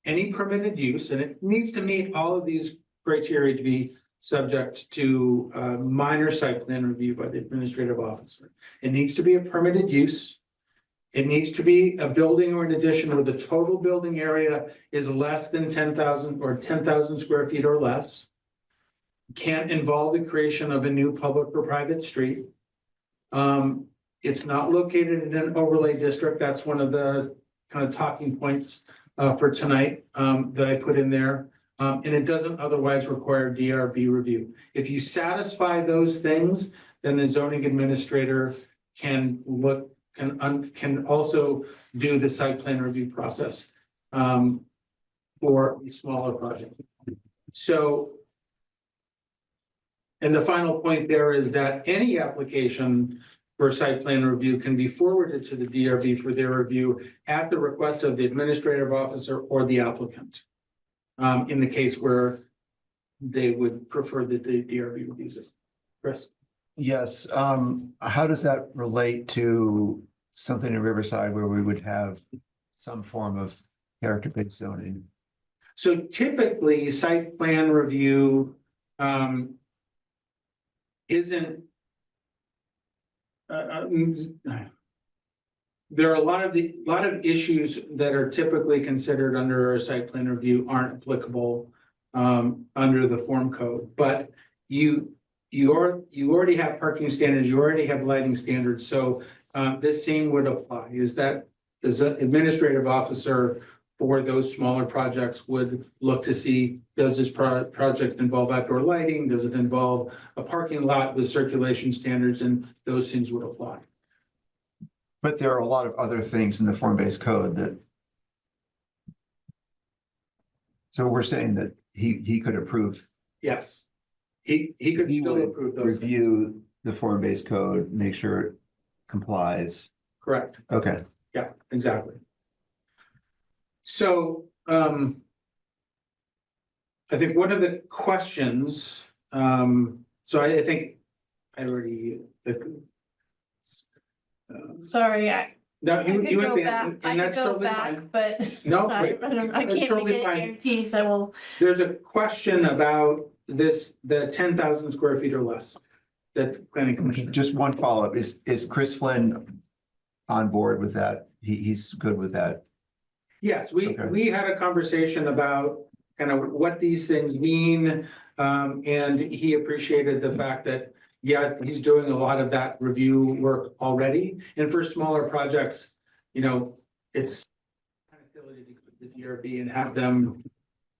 any permitted use, and it needs to meet all of these criteria to be subject to minor site plan review by the administrative officer. It needs to be a permitted use. It needs to be a building or an addition where the total building area is less than 10,000 or 10,000 square feet or less. Can't involve the creation of a new public or private street. It's not located in an overlay district. That's one of the kind of talking points for tonight that I put in there. And it doesn't otherwise require DRB review. If you satisfy those things, then the zoning administrator can also do the site plan review process for a smaller project. So, and the final point there is that any application for site plan review can be forwarded to the DRB for their review at the request of the administrative officer or the applicant. In the case where they would prefer that the DRB reviews it. Chris? Yes, how does that relate to something in Riverside where we would have some form of character-based zoning? So typically, site plan review isn't there are a lot of issues that are typically considered under a site plan review aren't applicable under the form code, but you already have parking standards, you already have lighting standards, so this same would apply. Is that the administrative officer for those smaller projects would look to see, does this project involve outdoor lighting? Does it involve a parking lot with circulation standards? And those things would apply. But there are a lot of other things in the form-based code that. So we're saying that he could approve. Yes, he could He still would approve those things. review the form-based code, make sure it complies. Correct. Okay. Yeah, exactly. So I think one of the questions, so I think I already. Sorry, No, I could you go advanced, back, and I could that's go totally back, fine. but No, I wait, can't that's make totally any fine. guarantees, I will. There's a question about the 10,000 square feet or less. That planning commission. Just one follow-up. Is Chris Flynn on board with that? He's good with that. Yes, Okay. we had a conversation about kind of what these things mean. And he appreciated the fact that, yeah, he's doing a lot of that review work already. And for smaller projects, you know, it's kind of silly to go to the DRB and have them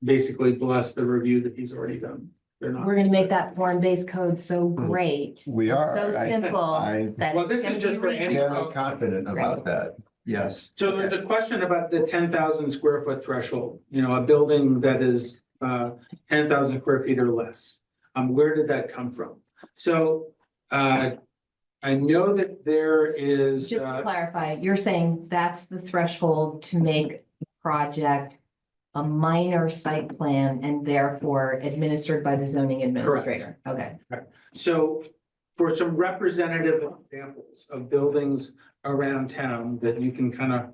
basically bless the review that he's already done. They're not. We're gonna make that form-based code so great. We are. So simple that. Well, it's this is gonna just be for any- readable. Very confident about that. Yes. So there's a question about the 10,000 square foot threshold, you know, a building that is 10,000 square feet or less. Where did that come from? So, I know that there is, Just to clarify, you're saying that's the threshold to make the project a minor site plan and therefore administered by the zoning administrator? Okay. so for some representative examples of buildings around town that you can kind of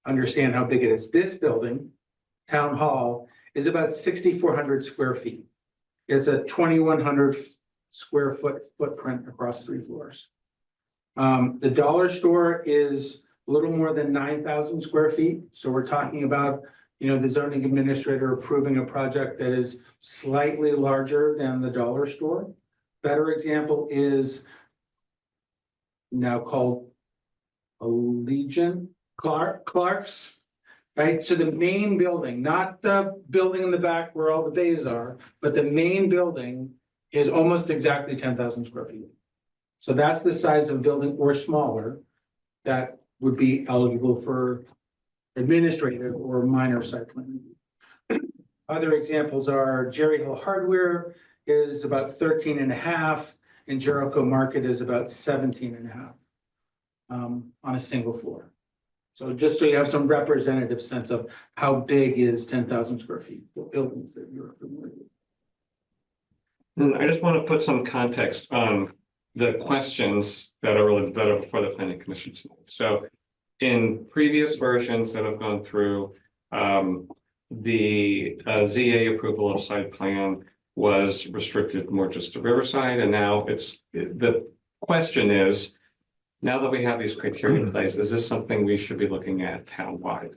understand how big it is. This building, Town Hall, is about 6,400 square feet. It's a 2,100 square foot footprint across 3 floors. The dollar store is a little more than 9,000 square feet. So we're talking about, the zoning administrator approving a project that is slightly larger than the dollar store. Better example is now called Clark's, right? So the main building, not the building in the back where all the bays are, but the main building is almost exactly 10,000 square feet. So that's the size of building or smaller that would be eligible for administrative or minor site plan review. Other examples are Jericho Hardware is about 13.5 and Jericho Market is about 17.5 on a single floor. So just so you have some representative sense of how big is 10,000 square feet, what buildings that you're familiar with. And I just want to put some context on the questions that are before the planning commission tonight. So in previous versions that have gone through, the ZA approval of site plan was restricted more just to Riverside, and now the question is, now that we have these criteria in place, is this something we should be looking at townwide?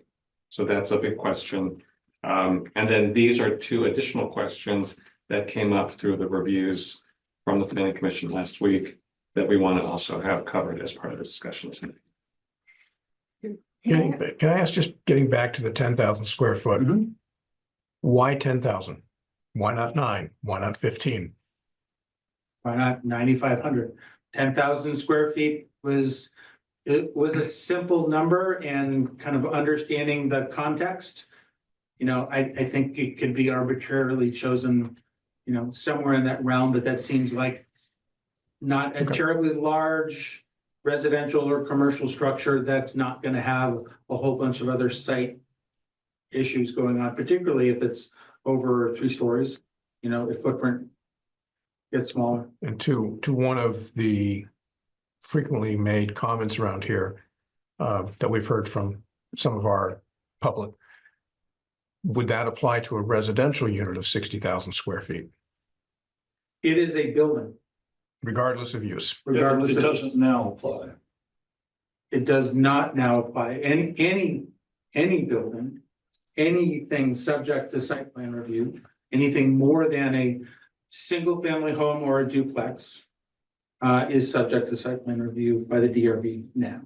So that's a big question. And then these are 2 additional questions that came up through the reviews from the planning commission last week that we want to also have covered as part of the discussion tonight. Can I ask, just getting back to the 10,000 square foot? Why 10,000? Why not 9? Why not 15? Why not 9,500? 10,000 square feet was a simple number, and kind of understanding the context. I think it could be arbitrarily chosen, somewhere in that realm, but that seems like not a terribly large residential or commercial structure that's not going to have a whole bunch of other site issues going on, particularly if it's over 3 stories, if footprint gets smaller. And to one of the frequently made comments around here that we've heard from some of our public, would that apply to a residential unit of 60,000 square feet, It is a building, regardless of use? regardless It of. doesn't now apply. It does not now apply. Any building, anything subject to site plan review, anything more than a single family home or a duplex is subject to site plan review by the DRB now.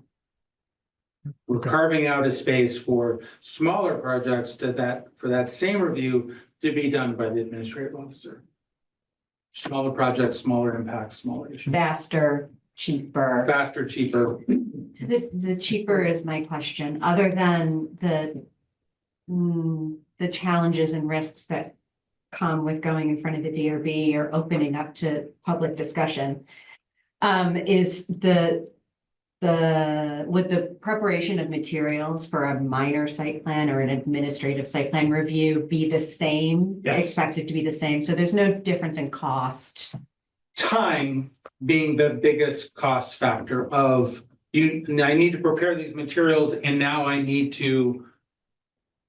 We're Okay. carving out a space for smaller projects for that same review to be done by the administrative officer. Smaller projects, smaller impacts, smaller issues. Faster, cheaper. Faster, cheaper. The cheaper is my question, other than the challenges and risks that come with going in front of the DRB or opening up to public discussion. Is would the preparation of materials for a minor site plan or an administrative site plan review be the same? Yes. Expected to be the same, so there's no difference in cost? Time being the biggest cost factor of I need to prepare these materials and now I need to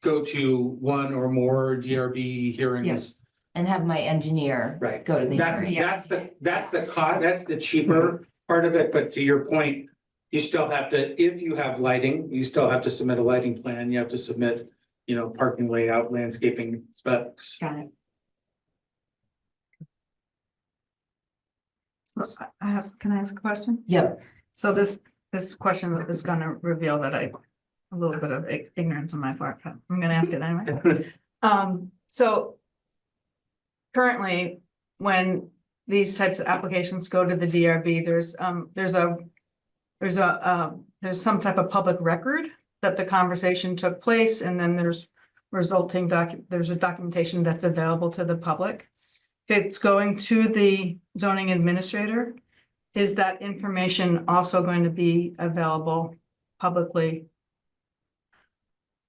go to 1 or more DRB hearings. Yes. And have my engineer Right. go to the That's hearing. that's the cheaper part of it, but to your point, you still have to, if you have lighting, you still have to submit a lighting plan, you have to submit, parking layout, landscaping specs. Got it. So can I ask a question? Yep. So this question is gonna reveal that a little bit of ignorance on my part, but I'm gonna ask it anyway. So currently, when these types of applications go to the DRB, there's some type of public record that the conversation took place, and then there's resulting there's a documentation that's available to the public. It's going to the zoning administrator. Is that information also going to be available publicly?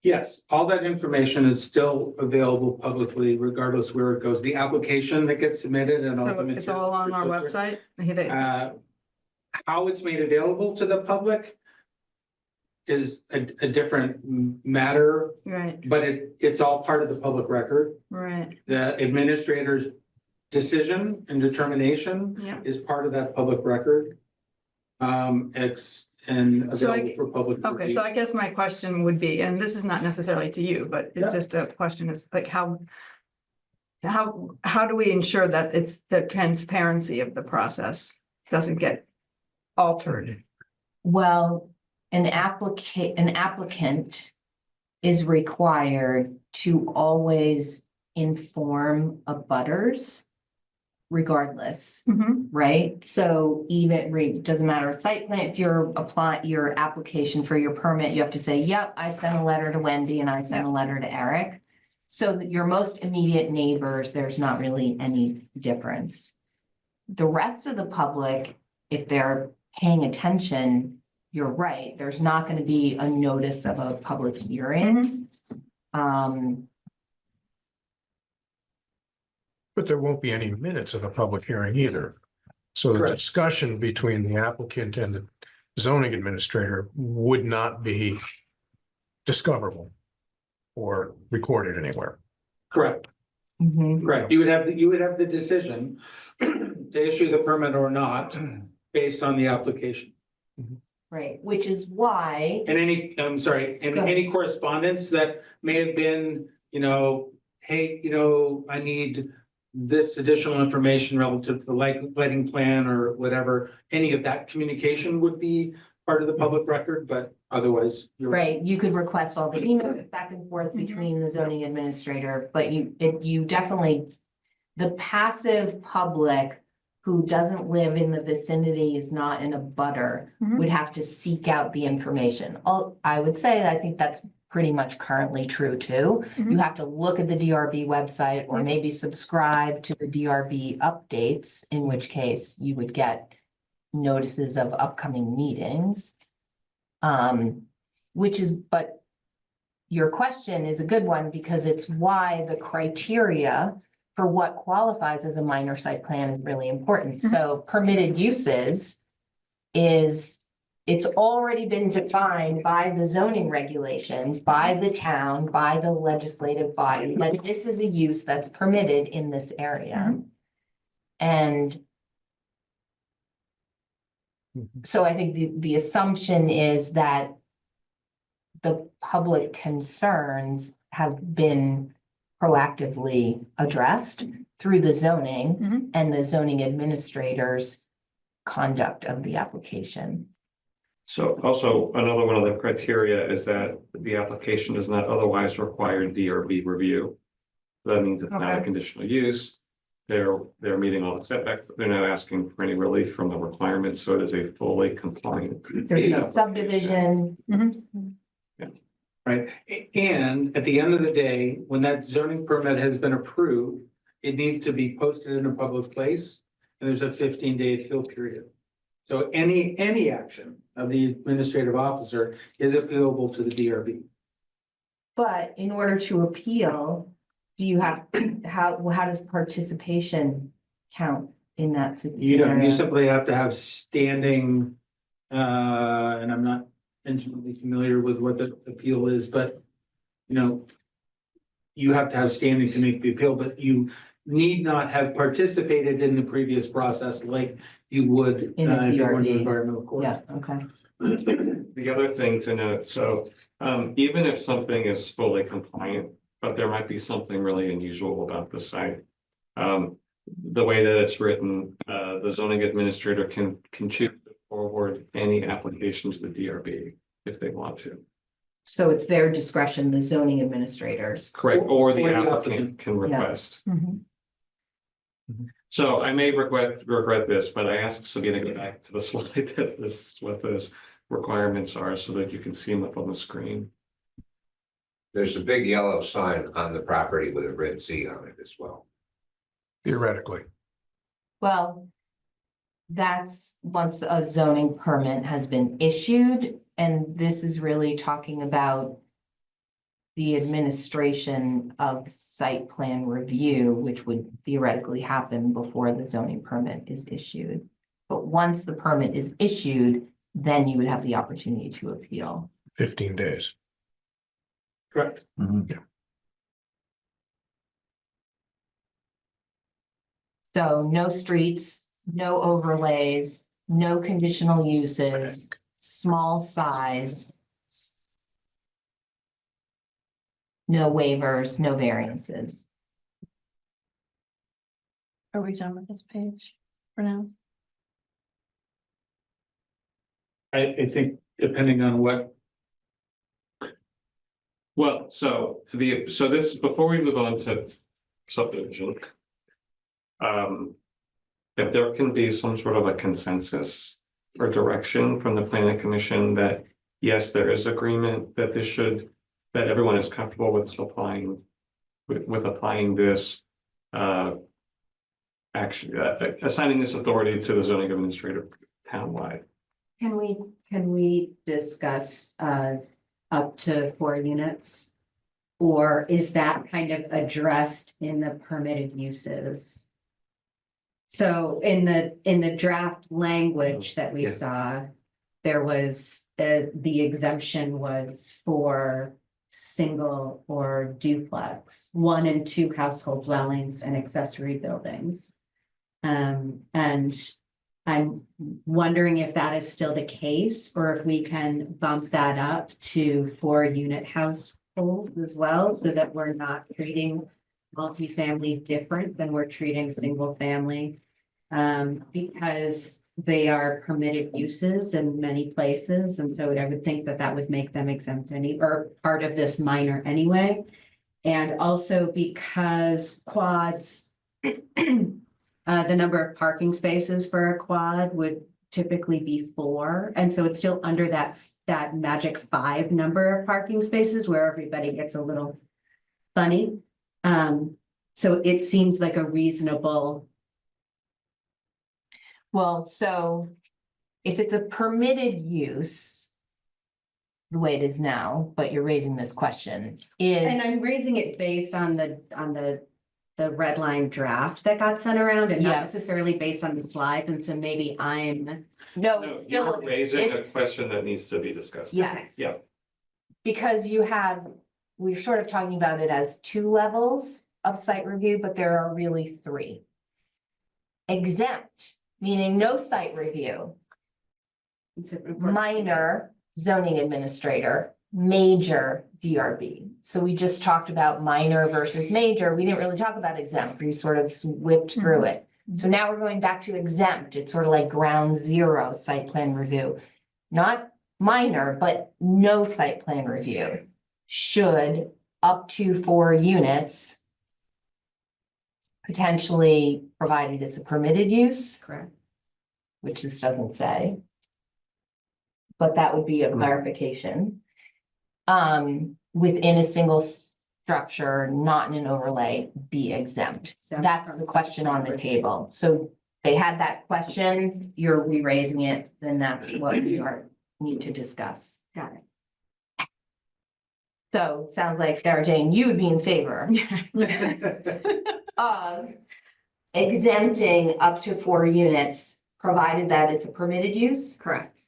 Yes, all that information is still available publicly regardless where it goes. The application that gets submitted and all So the it's all on our materials. website? How it's made available to the public is a different matter, Right, but it's all part of the public record. right, The administrator's decision and determination yeah. is part of that public record. And So available for public. Okay, review. so I guess my question would be, and this is not necessarily to you, but it's just a question is like how do we ensure that it's the transparency of the process doesn't get altered? Well, an applicant is required to always inform abutters regardless, Mhm. right? So even, doesn't matter, site plan, if you're your application for your permit, you have to say, yep, I sent a letter to Wendy and I sent a letter to Eric. So that your most immediate neighbors, there's not really any difference. The rest of the public, if they're paying attention, you're right, there's not going to be a notice of a public hearing. But there won't be any minutes of a public hearing either. So the Correct. discussion between the applicant and the zoning administrator would not be discoverable or recorded anywhere. Correct. Mhm. Correct. You would have the decision to issue the permit or not based on the application. Right, which is why, And I'm sorry, and Go ahead. any correspondence that may have been, hey, I need this additional information relative to the lighting plan or whatever, any of that communication would be part of the public record, but otherwise. you're right, you could request all the emails back and forth between the zoning administrator, but you definitely, the passive public who doesn't live in the vicinity, is not in a butter, Mhm. would have to seek out the information. I would say, I think that's pretty much currently true too. Mhm. You have to look at the DRB website or Yep. maybe subscribe to the DRB updates, in which case you would get notices of upcoming meetings. But your question is a good one because it's why the criteria for what qualifies as a minor site plan is really important. So permitted uses it's already been defined by the zoning regulations, by the town, by the legislative body, that this is a use that's permitted in this area. And so I think the assumption is that the public concerns have been proactively addressed through the zoning and the zoning administrator's conduct of the application. So also another one of the criteria is that the application does not otherwise require DRB review. That means it's not a Okay. conditional use. They're meeting all the setbacks. They're not asking for any relief from the requirements, so it is a fully compliant. There's no subdivision. Right, and at the end of the day, when that zoning permit has been approved, it needs to be posted in a public place. And there's a 15-day appeal period. So any action of the administrative officer is appealable to the DRB. But in order to appeal, do you have, how does participation count in that You scenario? simply have to have standing, and I'm not intimately familiar with what the appeal is, but you have to have standing to make the appeal, but you need not have participated in the previous process like you would In a if you were in the DRB. environmental court. Yeah, okay. The other thing to note, so even if something is fully compliant, but there might be something really unusual about the site. The way that it's written, the zoning administrator can choose to forward any application to the DRB if they want to. So it's their discretion, the zoning administrators. Correct, or the Or the applicant applicant. can request. Mhm. So I may regret this, but I asked Sabina to get back to the slide that this, what those requirements are so that you can see them up on the screen. There's a big yellow sign on the property with a red Z on it as well. Theoretically, Well, that's once a zoning permit has been issued, and this is really talking about the administration of site plan review, which would theoretically happen before the zoning permit is issued. But once the permit is issued, then you would have the opportunity to appeal. 15 days. Correct. So no streets, no overlays, no conditional uses, small size. No waivers, no variances. Are we done with this page for now? I think depending on what, Well, so this, before we move on to subdivision. If there can be some sort of a consensus or direction from the planning commission that, yes, there is agreement that this should, that everyone is comfortable with applying, with applying this. Actually, assigning this authority to the zoning administrator townwide. Can we discuss up to 4 units? Or is that kind of addressed in the permitted uses? So in the draft language that we Yeah. saw, there was, the exemption was for single or duplex, 1 and 2 household dwellings and accessory buildings. And I'm wondering if that is still the case, or if we can bump that up to 4-unit households as well, so that we're not treating multifamily different than we're treating single family. Because they are permitted uses in many places, and so I would think that that would make them exempt or part of this minor anyway. And also because quads, the number of parking spaces for a quad would typically be 4, and so it's still under that magic 5 number of parking spaces where everybody gets a little funny. So it seems like a reasonable. Well, so if it's a permitted use, the way it is now, but you're raising this question, And is, I'm raising it based on the red line draft that got sent around and not Yeah. necessarily based on the slides, and so maybe I'm. no, No, it's still. you're raising a it's- question that needs to be discussed. Yes. Yeah. Because we're sort of talking about it as 2 levels of site review, but there are really 3. Exempt, meaning no site review, minor zoning administrator, major DRB. So we just talked about minor versus major. We didn't really talk about exempt. We sort of whipped through it. So now we're going back to exempt. It's sort of like ground zero site plan review. Not minor, but no site plan review. Should up to 4 units, potentially, provided it's a permitted use, Correct. which this doesn't say. But that would be a clarification. Within a single structure, not in an overlay, be exempt. That's the question on the table. So they had that question, you're re-raising it, then that's what we need to discuss. Got it. So it sounds like Sarah Jane, you would be in favor of exempting up to 4 units, provided that it's a permitted use. Correct.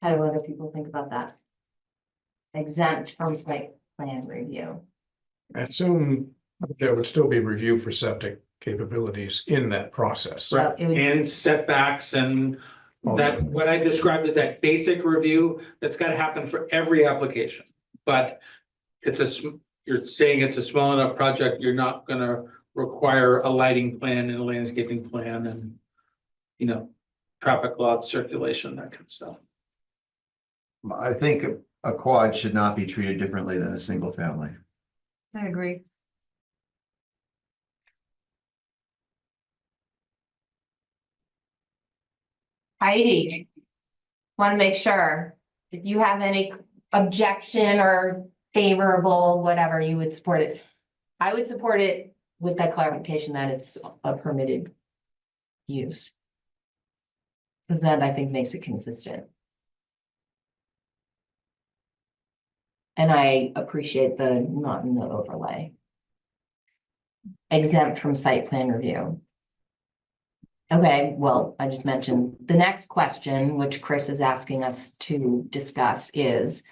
How do other people think about that? Exempt from site plan review. I assume there would still be review for septic capabilities in that process. So it would- and setbacks and that, what I described as that basic review, that's gotta happen for every application. But you're saying it's a small enough project, you're not gonna require a lighting plan and a landscaping plan and, traffic law, circulation, that kind of stuff. I think a quad should not be treated differently than a single family. I agree. Heidi, want to make sure if you have any objection or favorable, whatever, you would support it. I would support it with that clarification that it's a permitted use. Because that I think makes it consistent. And I appreciate the not in the overlay. Exempt from site plan review. Okay, well, I just mentioned the next question, which Chris is asking us to discuss is.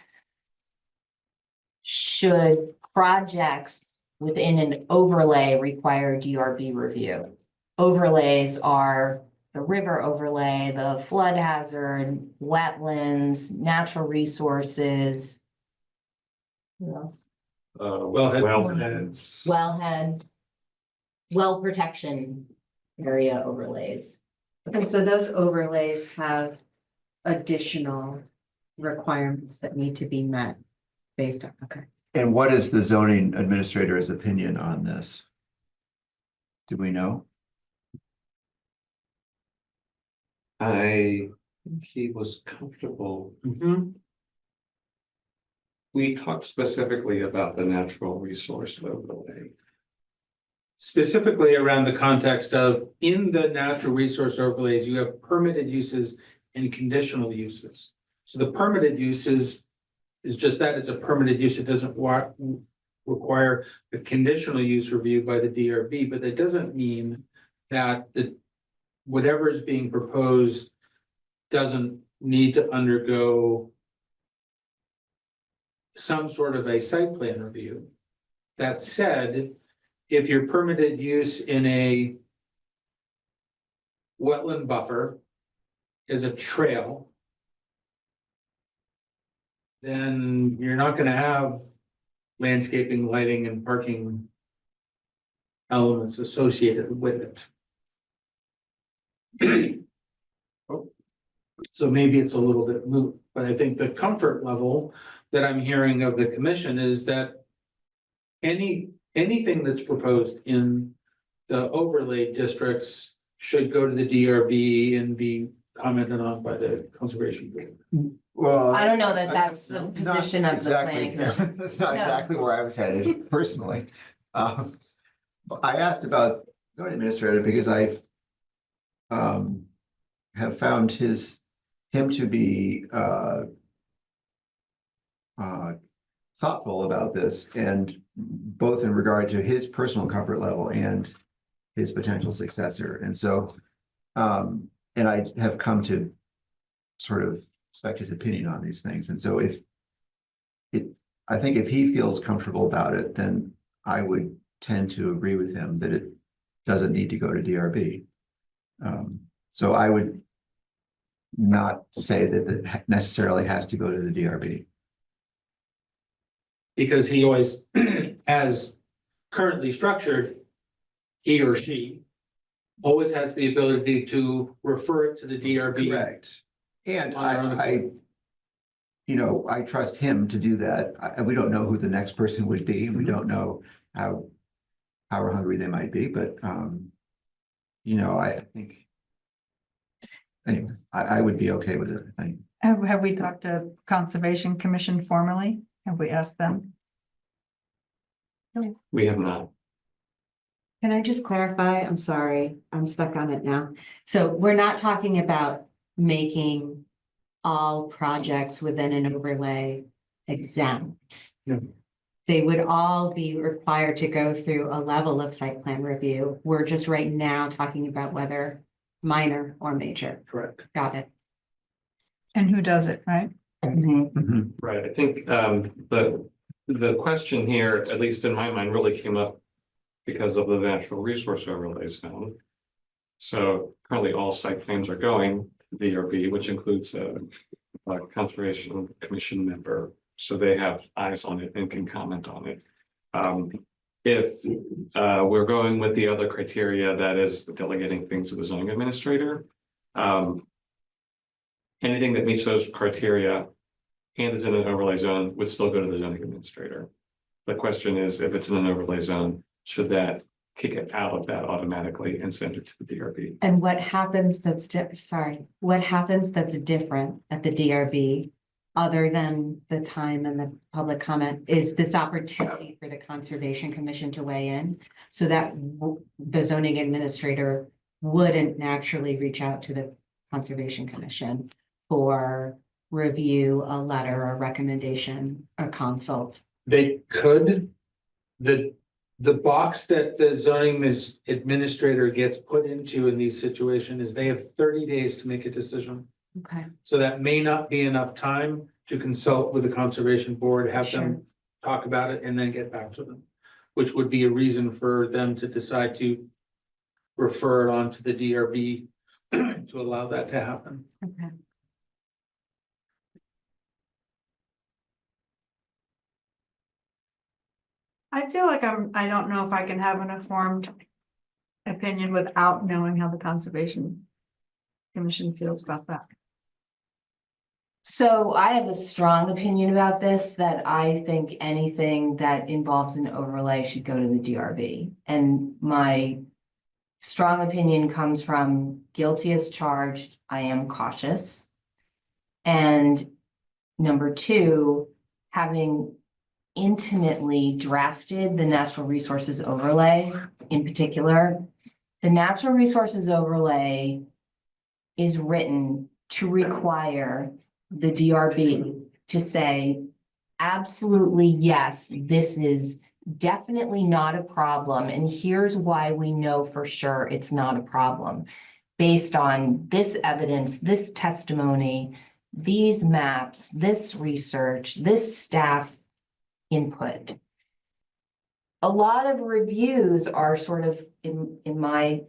Should projects within an overlay require DRB review? Overlays are the river overlay, the flood hazard, wetlands, natural resources. What else? Wellheads. Wellhead. Well protection area overlays. And so those overlays have additional requirements that need to be met based on, okay. And what is the zoning administrator's opinion on this? Do we know? I think he was comfortable. We talked specifically about the natural resource overlay. Specifically around the context of, in the natural resource overlays, you have permitted uses and conditional uses. So the permitted uses is just that, it's a permitted use, it doesn't require the conditional use review by the DRB, but that doesn't mean that whatever is being proposed doesn't need to undergo some sort of a site plan review. That said, if your permitted use in a wetland buffer is a trail, then you're not gonna have landscaping, lighting, and parking elements associated with it. So maybe it's a little bit moot, but I think the comfort level that I'm hearing of the commission is that anything that's proposed in the overlay districts should go to the DRB and be commented on by the conservation group. Well, I don't know that that's the position of the planning commission. That's not No. exactly where I was headed personally. I asked about zoning administrator because I have found him to be thoughtful about this, and both in regard to his personal comfort level and his potential successor. And so, and I have come to sort of respect his opinion on these things. And so I think if he feels comfortable about it, then I would tend to agree with him that it doesn't need to go to DRB. So I would not say that it necessarily has to go to the DRB. Because he always, as currently structured, he or she always has the ability to refer it to the DRB. Correct. And On their own I trust him to do that. We don't know who the next person would be, and we don't know how power hungry they might be, but I think anyway, I would be okay with it, I think. Have we talked to Conservation Commission formally? Have we asked them? We have not. Can I just clarify? I'm sorry, I'm stuck on it now. So we're not talking about making all projects within an overlay exempt. No. They would all be required to go through a level of site plan review. We're just right now talking about whether minor or major. Correct. Got it. And who does it, right? Right, I think the question here, at least in my mind, really came up because of the natural resource overlay zone. So currently all site plans are going to DRB, which includes a conservation commission member. So they have eyes on it and can comment on it. If we're going with the other criteria, that is delegating things to the zoning administrator. Anything that meets those criteria and is in an overlay zone would still go to the zoning administrator. The question is, if it's in an overlay zone, should that kick it out of that automatically and send it to the DRB? And what happens what happens that's different at the DRB other than the time and the public comment, is this opportunity for the Conservation Commission to weigh in. So that the zoning administrator wouldn't naturally reach out to the Conservation Commission for review, a letter, a recommendation, a consult. They could, the box that the zoning administrator gets put into in these situations is they have 30 days to make a decision. Okay. So that may not be enough time to consult with the conservation board, have Sure. them talk about it and then get back to them. Which would be a reason for them to decide to refer it on to the DRB to allow that to happen. Okay. I feel like I don't know if I can have an informed opinion without knowing how the Conservation Commission feels about that. So I have a strong opinion about this, that I think anything that involves an overlay should go to the DRB. And my strong opinion comes from guilty as charged, I am cautious. And number two, having intimately drafted the natural resources overlay in particular, the natural resources overlay is written to require the DRB to say, absolutely, yes, this is definitely not a problem. And here's why we know for sure it's not a problem. Based on this evidence, this testimony, these maps, this research, this staff input. A lot of reviews are sort of in my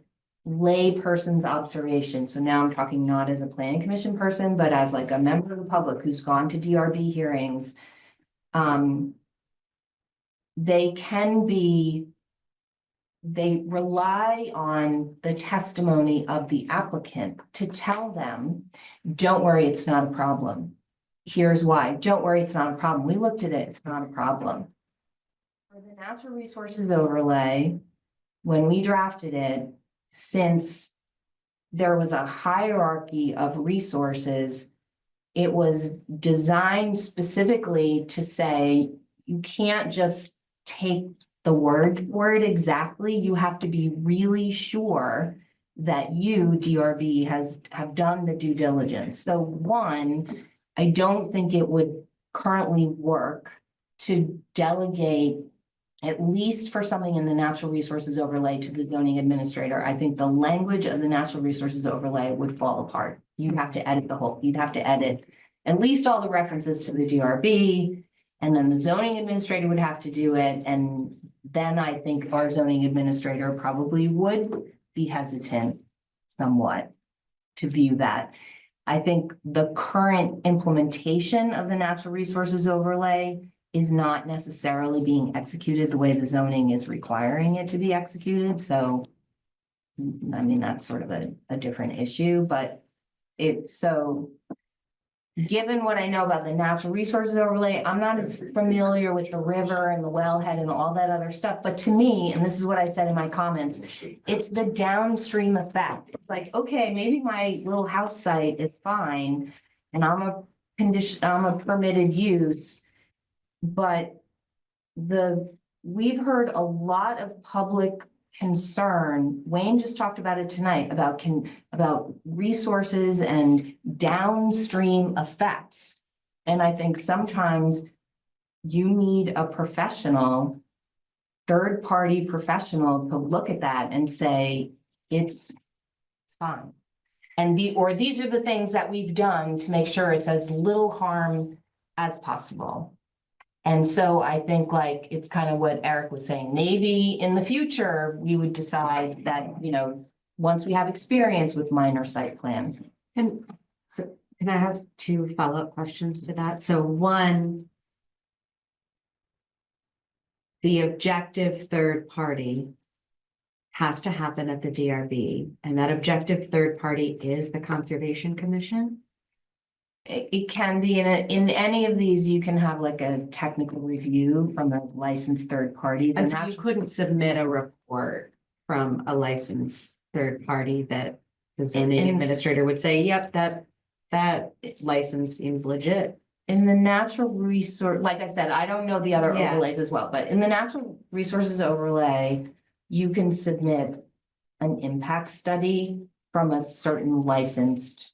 lay person's observation. So now I'm talking not as a planning commission person, but as like a member of the public who's gone to DRB hearings. They rely on the testimony of the applicant to tell them, don't worry, it's not a problem. Here's why. Don't worry, it's not a problem. We looked at it, it's not a problem. For the natural resources overlay, when we drafted it, since there was a hierarchy of resources, it was designed specifically to say, you can't just take the word exactly. You have to be really sure that you, DRB, have done the due diligence. So one, I don't think it would currently work to delegate, at least for something in the natural resources overlay, to the zoning administrator. I think the language of the natural resources overlay would fall apart. You'd have to edit you'd have to edit at least all the references to the DRB, and then the zoning administrator would have to do it. And then I think our zoning administrator probably would be hesitant somewhat to view that. I think the current implementation of the natural resources overlay is not necessarily being executed the way the zoning is requiring it to be executed. So, I mean, that's sort of a different issue, but given what I know about the natural resources overlay, I'm not as familiar with the river and the wellhead and all that other stuff. But to me, and this is what I said in my comments, it's the downstream effect. It's like, okay, maybe my little house site is fine and I'm a permitted use, but we've heard a lot of public concern. Wayne just talked about it tonight about resources and downstream effects. And I think sometimes you need a professional, third-party professional to look at that and say, it's fine. And these are the things that we've done to make sure it's as little harm as possible. And so I think like, it's kind of what Eric was saying, maybe in the future, we would decide that, once we have experience with minor site plans. And so can I have two follow-up questions to that? So one, the objective third party has to happen at the DRB, and that objective third party is the Conservation Commission. It can be in any of these, you can have like a technical review from a licensed third party. And so you couldn't submit a report from a licensed third party that the zoning administrator would say, yep, that license seems legit. In the natural resource, like I said, I don't know the other Yeah. overlays as well, but in the natural resources overlay, you can submit an impact study from a certain licensed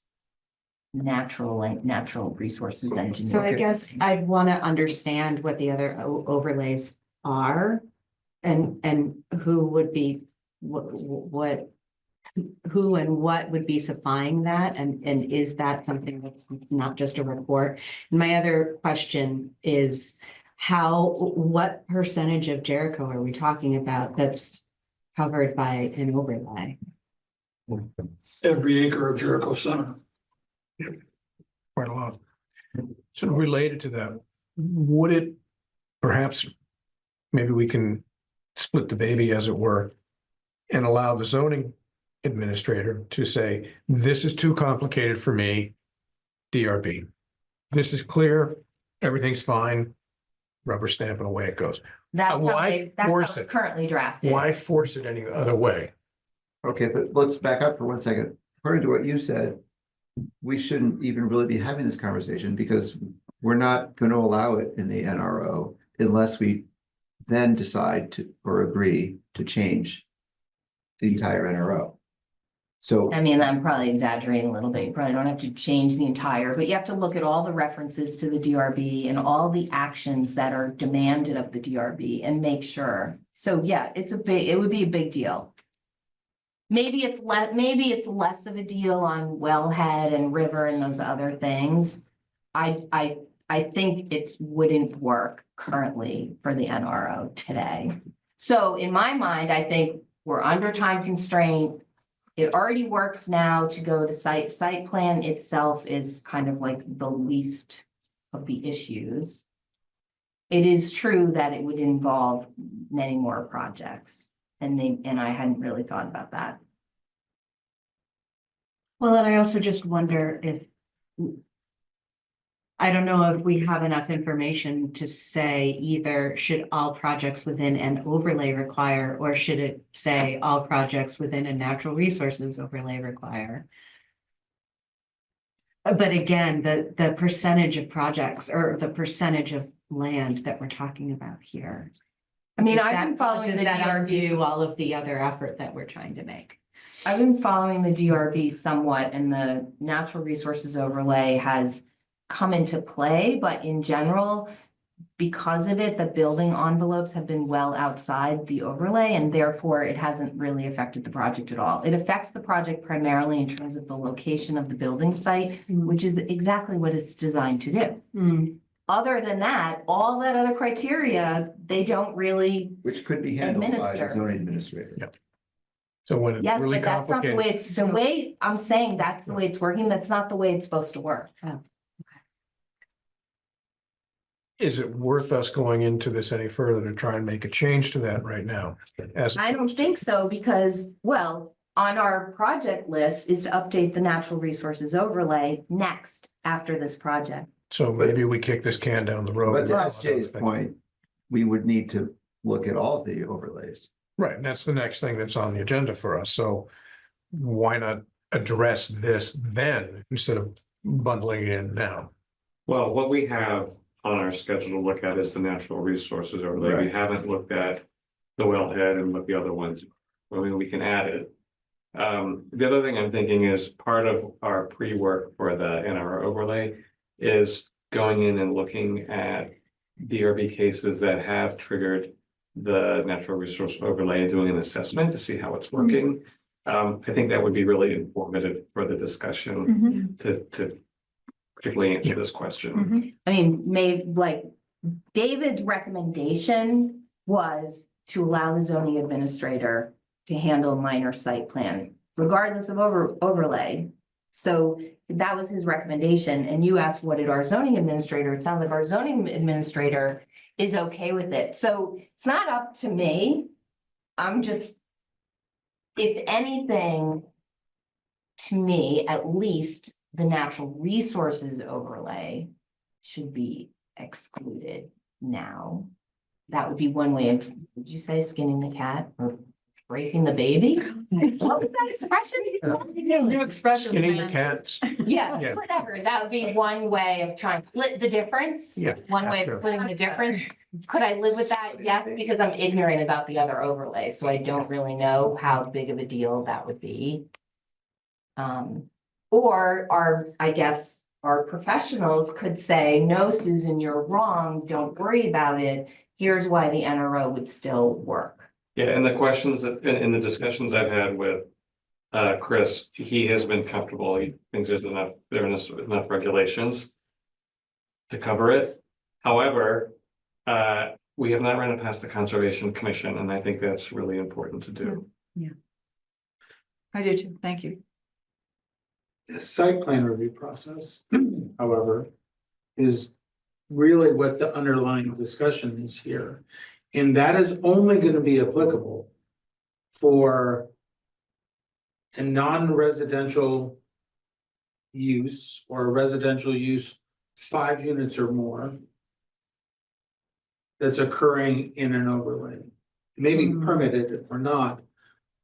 natural resources engineer. So I guess I'd want to understand what the other overlays are and who would be, who and what would be supplying that? And is that something that's not just a report? And my other question is what percentage of Jericho are we talking about that's covered by an overlay? Every acre of Jericho Center. Quite a lot. So related to that, would it perhaps, maybe we can split the baby as it were, and allow the zoning administrator to say, this is too complicated for me, DRB. This is clear, everything's fine, rubber stamp and away it goes. That's Why how force it's it? currently drafted. Why force it any other way? Okay, but let's back up for 1 second. According to what you said, we shouldn't even really be having this conversation because we're not going to allow it in the NRO unless we then decide to, or agree to change the entire NRO. So, I mean, I'm probably exaggerating a little bit. You probably don't have to change the entire, but you have to look at all the references to the DRB and all the actions that are demanded of the DRB and make sure. So yeah, it would be a big deal. Maybe it's less of a deal on wellhead and river and those other things. I think it wouldn't work currently for the NRO today. So in my mind, I think we're under time constraint. It already works now to go to site plan itself is kind of like the least of the issues. It is true that it would involve many more projects and I hadn't really thought about that. Well, and I also just wonder if, I don't know if we have enough information to say either should all projects within an overlay require, or should it say all projects within a natural resources overlay require? But again, the percentage of projects or the percentage of land that we're talking about here. I mean, Does I've that- been following does the that DRB. undo all of the other effort that we're trying to make? I've been following the DRB somewhat and the natural resources overlay has come into play, but in general, because of it, the building envelopes have been well outside the overlay and therefore it hasn't really affected the project at all. It affects the project primarily in terms of the location of the building site, which is exactly what it's designed to do. Other than that, all that other criteria, they don't really, which could be handled by the Administer. zoning administrator. Yep. So when it's yes, really but that's not the way complicated, it's, the way I'm saying that's the way it's working. That's not the way it's supposed to work. is it worth us going into this any further to try and make a change to that right now? As I don't think so because, well, on our project list is to update the natural resources overlay next after this project. So maybe we kick this can down the road. But to Well, SJ's point, we would need to look at all of the overlays. Right, and that's the next thing that's on the agenda for us, so why not address this then instead of bundling it in now? Well, what we have on our schedule to look at is the natural resources overlay. We Right. haven't looked at the wellhead and what the other ones, I mean, we can add it. The other thing I'm thinking is part of our pre-work for the NR overlay is going in and looking at DRB cases that have triggered the natural resource overlay and doing an assessment to see how it's working. I think that would be really informative for the discussion to particularly answer this question. I mean, David's recommendation was to allow the zoning administrator to handle minor site plan, regardless of overlay. So that was his recommendation, and you asked what did our zoning administrator, it sounds like our zoning administrator is okay with it. So it's not up to me. I'm just, if anything, to me, at least the natural resources overlay should be excluded now. That would be one way of, did you say skinning the cat? Or breaking the baby. What was that expression? New expression. Skinning the cats. Yeah, Yeah. whatever. That would be one way of trying to split the difference. Yeah, One way after. of splitting the difference. Could I live with that? Yes, because I'm ignorant about the other overlays, so I don't really know how big of a deal that would be. Or I guess our professionals could say, no, Susan, you're wrong. Don't worry about it. Here's why the NRO would still work. Yeah, and the questions that, in the discussions I've had with Chris, he has been comfortable. He thinks there are enough regulations to cover it. However, we have not run it past the Conservation Commission, and I think that's really important to do. I do too. Thank you. The site plan review process, however, is really what the underlying discussion is here. And that is only going to be applicable for a non-residential use or a residential use 5 units or more that's occurring in an overlay. It may be permitted or not,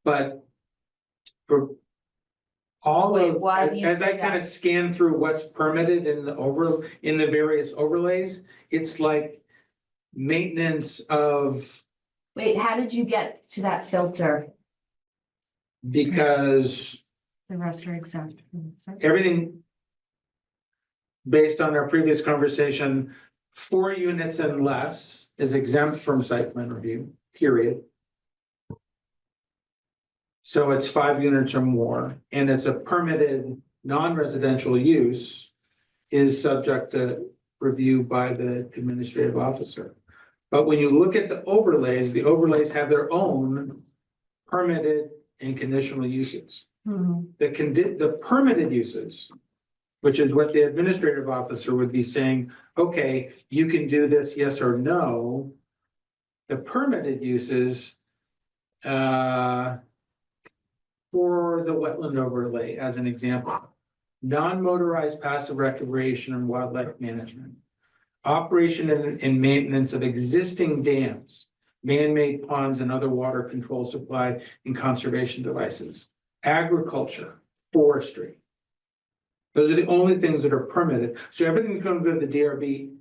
but for all Wait, of, why do you as I say kind of that? scan through what's permitted in the various overlays, it's like maintenance of, Wait, how did you get to that filter? because The rest are exempt. everything based on our previous conversation, 4 units and less is exempt from site plan review, period. So it's 5 units or more, and it's a permitted non-residential use is subject to review by the administrative officer. But when you look at the overlays have their own permitted and conditional uses. The permitted uses, which is what the administrative officer would be saying, okay, you can do this, yes or no. The permitted uses, for the wetland overlay, as an example, non-motorized passive recreation and wildlife management, operation and maintenance of existing dams, man-made ponds and other water control supply and conservation devices, agriculture, forestry. Those are the only things that are permitted. So everything's going to go to the DRB.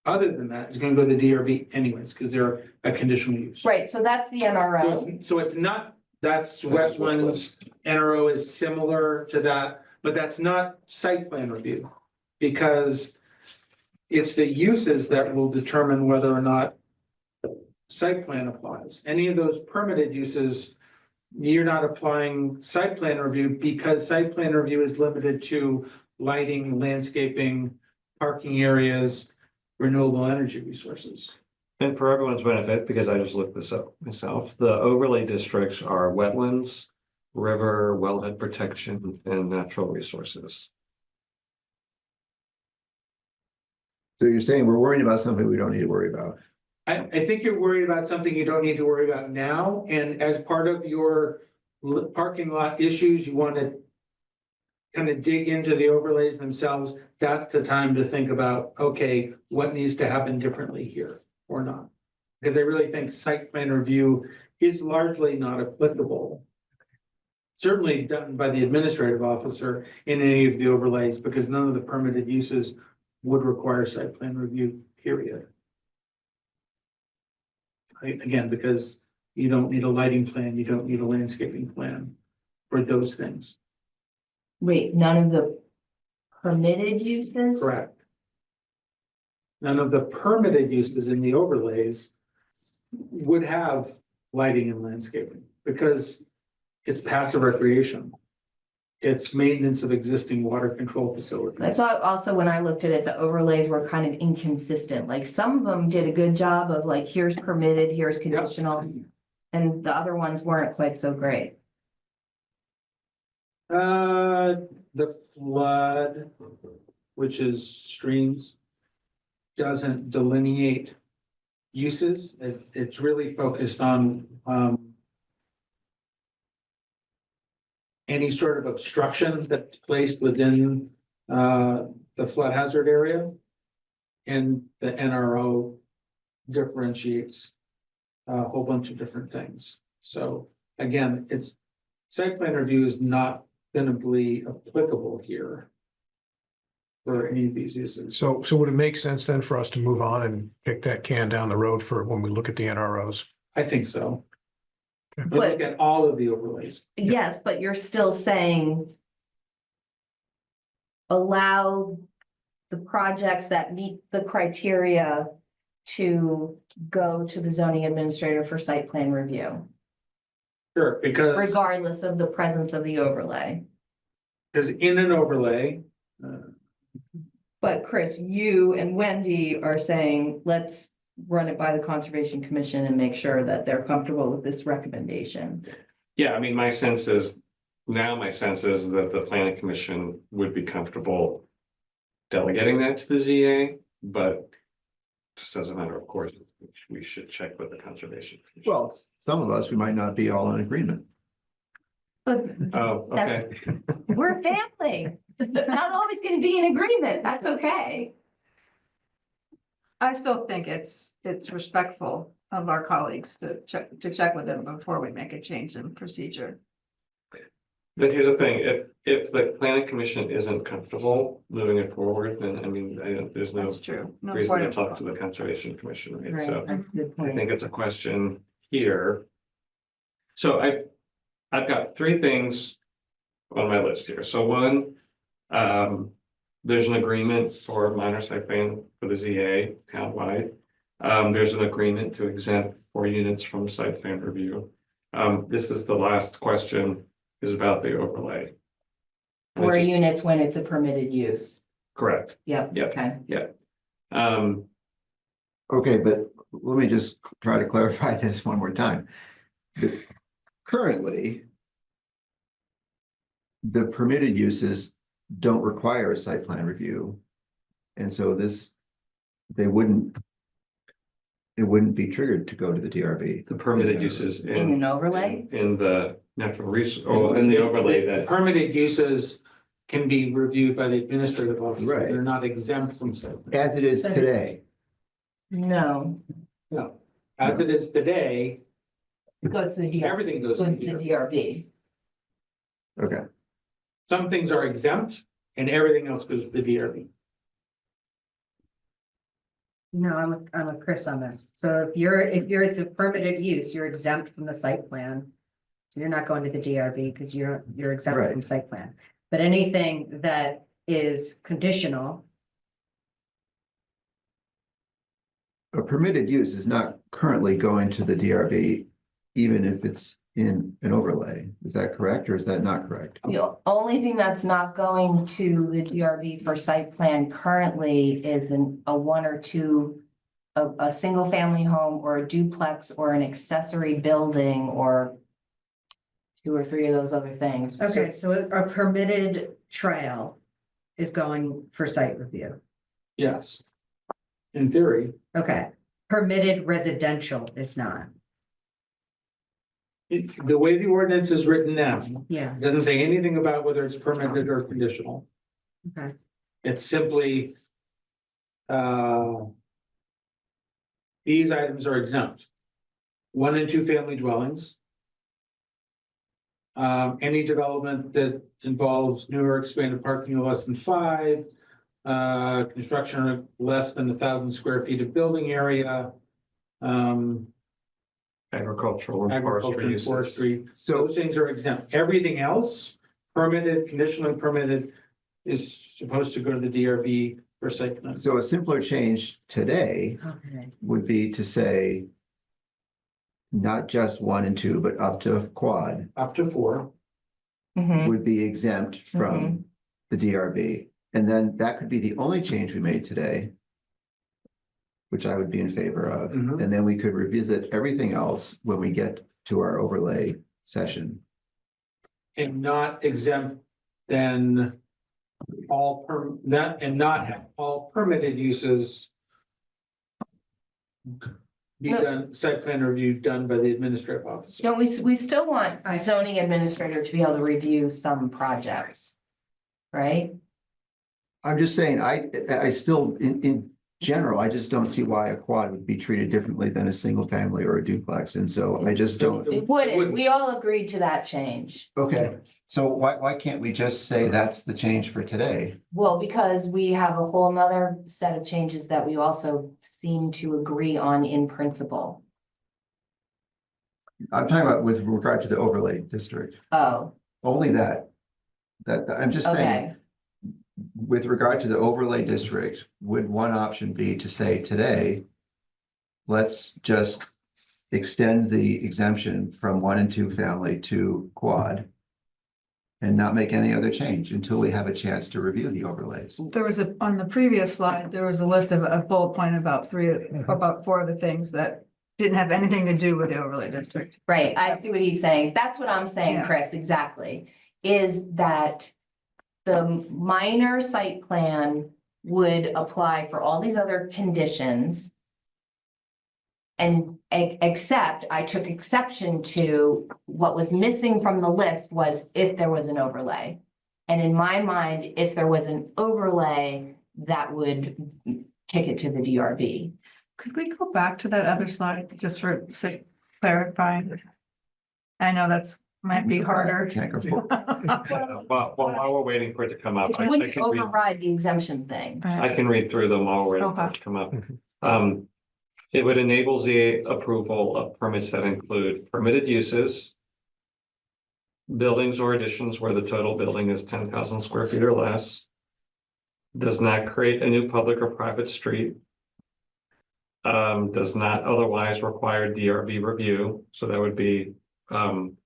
Other than that, it's going to go to the DRB anyways, because they're a conditional use. Right, so that's the NRO. So it's not, that's wetlands, NRO is similar to that, but that's not site plan review. Because it's the uses that will determine whether or not site plan applies. Any of those permitted uses, you're not applying site plan review because site plan review is limited to lighting, landscaping, parking areas, renewable energy resources. And for everyone's benefit, because I just looked this up myself, the overlay districts are wetlands, river, wellhead protection, and natural resources. So you're saying we're worrying about something we don't need to worry about? I think you're worried about something you don't need to worry about now, and as part of your parking lot issues, you want to kind of dig into the overlays themselves. That's the time to think about, okay, what needs to happen differently here or not? Because I really think site plan review is largely not applicable. Certainly done by the administrative officer in any of the overlays, because none of the permitted uses would require site plan review, period. Again, because you don't need a lighting plan, you don't need a landscaping plan for those things. Wait, none of the permitted uses? Correct. None of the permitted uses in the overlays would have lighting and landscaping because it's passive recreation. It's maintenance of existing water control facilities. I thought also when I looked at it, the overlays were kind of inconsistent. Like some of them did a good job of like, here's permitted, here's conditional. And the other ones weren't quite so great. The flood, which is streams, doesn't delineate uses. It's really focused on, any sort of obstruction that's placed within the flood hazard area. And the NRO differentiates a whole bunch of different things. So again, it's site plan review is not gonna be applicable here for any of these uses. So would it make sense then for us to move on and kick that can down the road for when we look at the NROs? I think so. Okay. But look at all of the overlays. Yes, but you're still saying allow the projects that meet the criteria to go to the zoning administrator for site plan review, Sure, because regardless of the presence of the overlay. in an overlay, But Chris, you and Wendy are saying, let's run it by the Conservation Commission and make sure that they're comfortable with this recommendation. Yeah, I mean, my sense is that the planning commission would be comfortable delegating that to the ZA, but just as a matter of course, we should check with the conservation. Commission. Well, some of us, we might not be all in agreement. But Oh, okay. we're family. Not always gonna be in agreement. That's okay. I still think it's respectful of our colleagues to check with them before we make a change in procedure. But here's the thing, if the planning commission isn't comfortable moving it forward, then I mean, there's no That's true. No reason point to of- talk to the conservation commission, right? So That's a good I point. think it's a question here. So I've got three things on my list here. So one, there's an agreement for minor site plan for the ZA countwide. There's an agreement to exempt 4 units from site plan review. This is the last question, is about the overlay. And I 4 just- units when it's a permitted use. Correct. Yep. Yep. Okay. Okay, but let me just try to clarify this one more time. Currently, the permitted uses don't require a site plan review. And so it wouldn't be triggered to go to the DRB. The permitted uses In an overlay? in the natural resource, or in the overlay that. permitted uses can be reviewed by the administrative officer. Right. They're not exempt from site. As it is today. No, No, as it is today, goes to the DRB. everything goes Goes in to the here. DRB. Okay. Some things are exempt and everything else goes to the DRB. No, I'm with Chris on this. So it's a permitted use, you're exempt from the site plan. So you're not going to the DRB because you're exempt Right. from site plan. But anything that is conditional, A permitted use is not currently going to the DRB, even if it's in an overlay. Is that correct, or is that not correct? The only thing that's not going to the DRB for site plan currently is a 1 or 2. A single family home or a duplex or an accessory building or 2 or 3 of those other things. okay, so a permitted trail is going for site review. Yes. In theory, Okay, permitted residential is not. the way the ordinance is written now, Yeah, it doesn't say anything about whether it's permitted or conditional. okay. It's simply. These items are exempt. 1 and 2 family dwellings. Any development that involves new or expanded parking of less than 5. Construction of less than 1,000 square feet of building area. Agricultural and Agriculture forestry and uses. forestry, So, those things are exempt. Everything else, permitted, conditionally permitted, is supposed to go to the DRB for site plan. so a simpler change today Okay. would be to say not just 1 and 2, but up to quad Up to 4. Mhm. would be exempt from the DRB. And then that could be the only change we made today, which I would be in favor of. Mhm. And then we could revisit everything else when we get to our overlay session. And not exempt then not have all permitted uses be No. done, site plan review done by the administrative officer. No, we still want zoning administrator to be able to review some projects. Right? I'm just saying, I still, general, I just don't see why a quad would be treated differently than a single family or a duplex, and so I just don't. It wouldn't, we all agreed to that change. Okay, so why can't we just say that's the change for today? Well, because we have a whole nother set of changes that we also seem to agree on in principle. I'm talking about with regard to the overlay district, Oh, only that. I'm just saying, okay. with regard to the overlay district, would one option be to say today, let's just extend the exemption from 1 and 2 family to quad and not make any other change until we have a chance to review the overlays? There was on the previous slide, there was a list of a bullet point about about 4 of the things that didn't have anything to do with the overlay district. Right, I see what he's saying. That's what I'm saying, Yeah. Chris, exactly. Is that the minor site plan would apply for all these other conditions. And except I took exception to what was missing from the list was if there was an overlay. And in my mind, if there was an overlay, that would kick it to the DRB. Could we go back to that other slide just for clarifying? I know that's might be harder. Can't go forward. While we're waiting for it to come up, It I wouldn't can read, override the exemption thing. I can read through them while we're waiting for it to come up. It would enable ZA approval of permits that include permitted uses, buildings or additions where the total building is 10,000 square feet or less, does not create a new public or private street, does not otherwise require DRB review, so that would be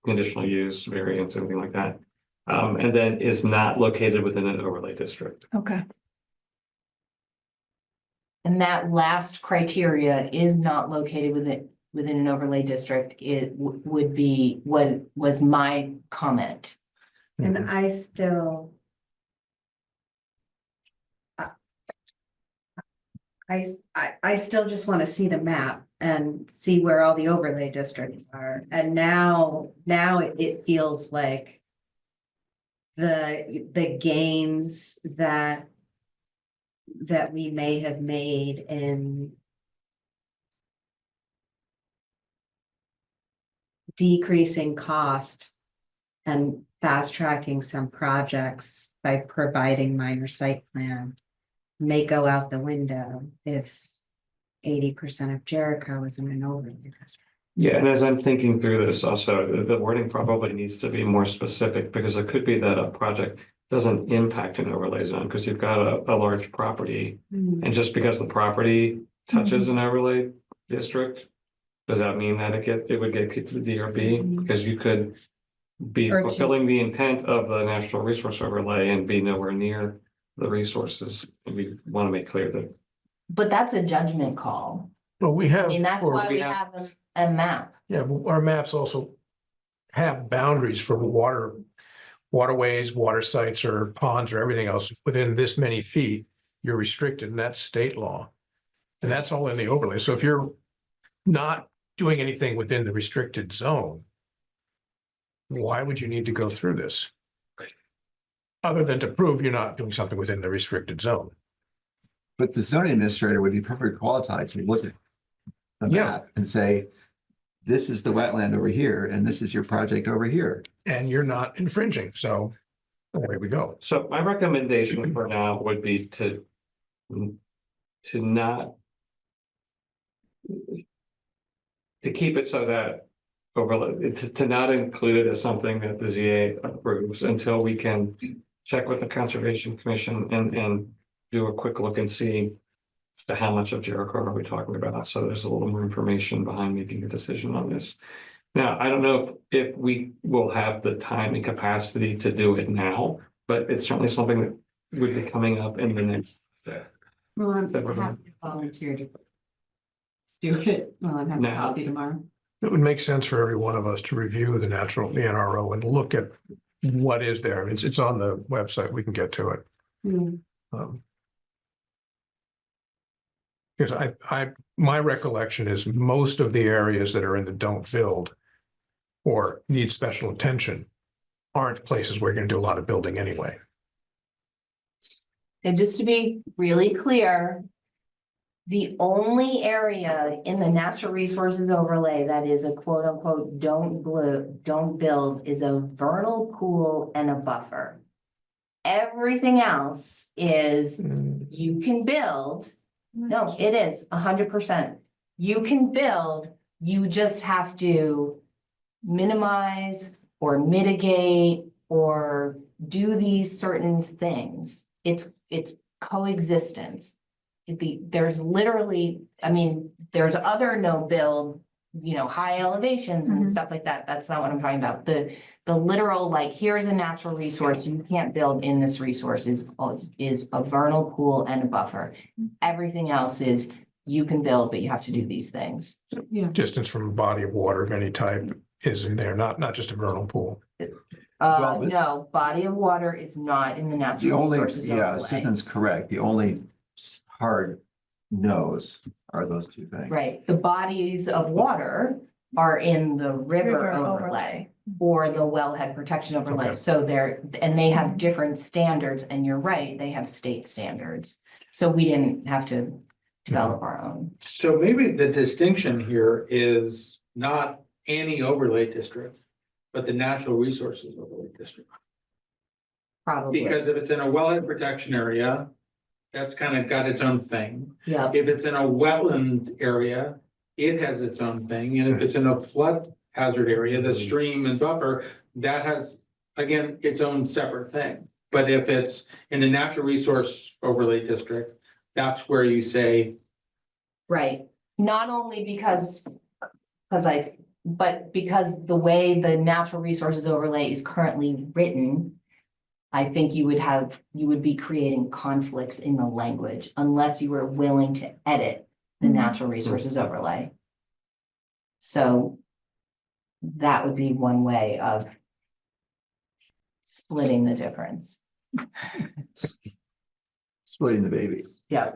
conditional use, variance, anything like that. And then is not located within an overlay district. Okay. And that last criteria is not located within an overlay district. It would be, was my comment. And I still. I still just want to see the map and see where all the overlay districts are. And now it feels like the gains that we may have made in decreasing cost and fast tracking some projects by providing minor site plan may go out the window if 80% of Jericho is in an overlay district. Yeah, and as I'm thinking through this also, the wording probably needs to be more specific because it could be that a project doesn't impact an overlay zone because you've got a large property. And just because the property touches an overlay district, does that mean that it would get kicked to the DRB? Because you could be Or fulfilling the intent of the national resource overlay and be nowhere near the resources. And we want to make clear that. But that's a judgment call. Well, we I have. mean, that's why we have a map. Yeah, well, our maps also have boundaries for waterways, water sites or ponds or everything else within this many feet. You're restricted, and that's state law. And that's all in the overlay. So if you're not doing anything within the restricted zone, why would you need to go through this? Other than to prove you're not doing something within the restricted zone. But the zoning administrator would be perfectly qualified to look at the Yeah. map and say, this is the wetland over here, and this is your project over here. And you're not infringing, so away we go. So my recommendation for now would be to not to keep it so that overlay, to not include it as something that the ZA approves until we can check with the Conservation Commission and do a quick look and see how much of Jericho are we talking about. So there's a little more information behind making a decision on this. Now, I don't know if we will have the time and capacity to do it now, but it's certainly something that would be coming up in the next. Well, I'm happy to volunteer to do it. Well, I'm having Now. coffee tomorrow. It would make sense for every one of us to review the NRO and look at what is there. It's on the website. We can get to it. Because my recollection is most of the areas that are in the don't build or need special attention aren't places where you're going to do a lot of building anyway. And just to be really clear, The only area in the natural resources overlay that is a quote unquote don't build is a vernal pool and a buffer. Everything else is you can build. No, it is 100%. You can build, you just have to minimize or mitigate or do these certain things. It's coexistence. There's literally, I mean, there's other no build, high elevations and stuff like that. That's not what I'm talking about. The literal, like, here's a natural resource, you can't build in this resource is a vernal pool and a buffer. Everything else is you can build, but you have to do these things. Distance from a body of water of any type is in there, not just a vernal pool. Well, but- No, body of water is not in the The natural only, resources yeah, overlay. Susan's correct. The only hard no's are those two things. Right, the bodies of water are in the river River overlay or the wellhead protection overlay. Okay. So and they have different standards, and you're right, they have state standards. So we didn't have to develop our own. So maybe the distinction here is not any overlay district, but the natural resources overlay district. Probably, Because if it's in a wellhead protection area, that's kind of got its own thing. yeah, If it's in a wetland area, it has its own thing, and if it's in a flood hazard area, the stream and buffer, that has, again, its own separate thing. But if it's in a natural resource overlay district, that's where you say, right. Not only because but because the way the natural resources overlay is currently written, I think you would be creating conflicts in the language unless you were willing to edit the natural resources overlay. So that would be one way of splitting the difference. Splitting the baby. Yeah.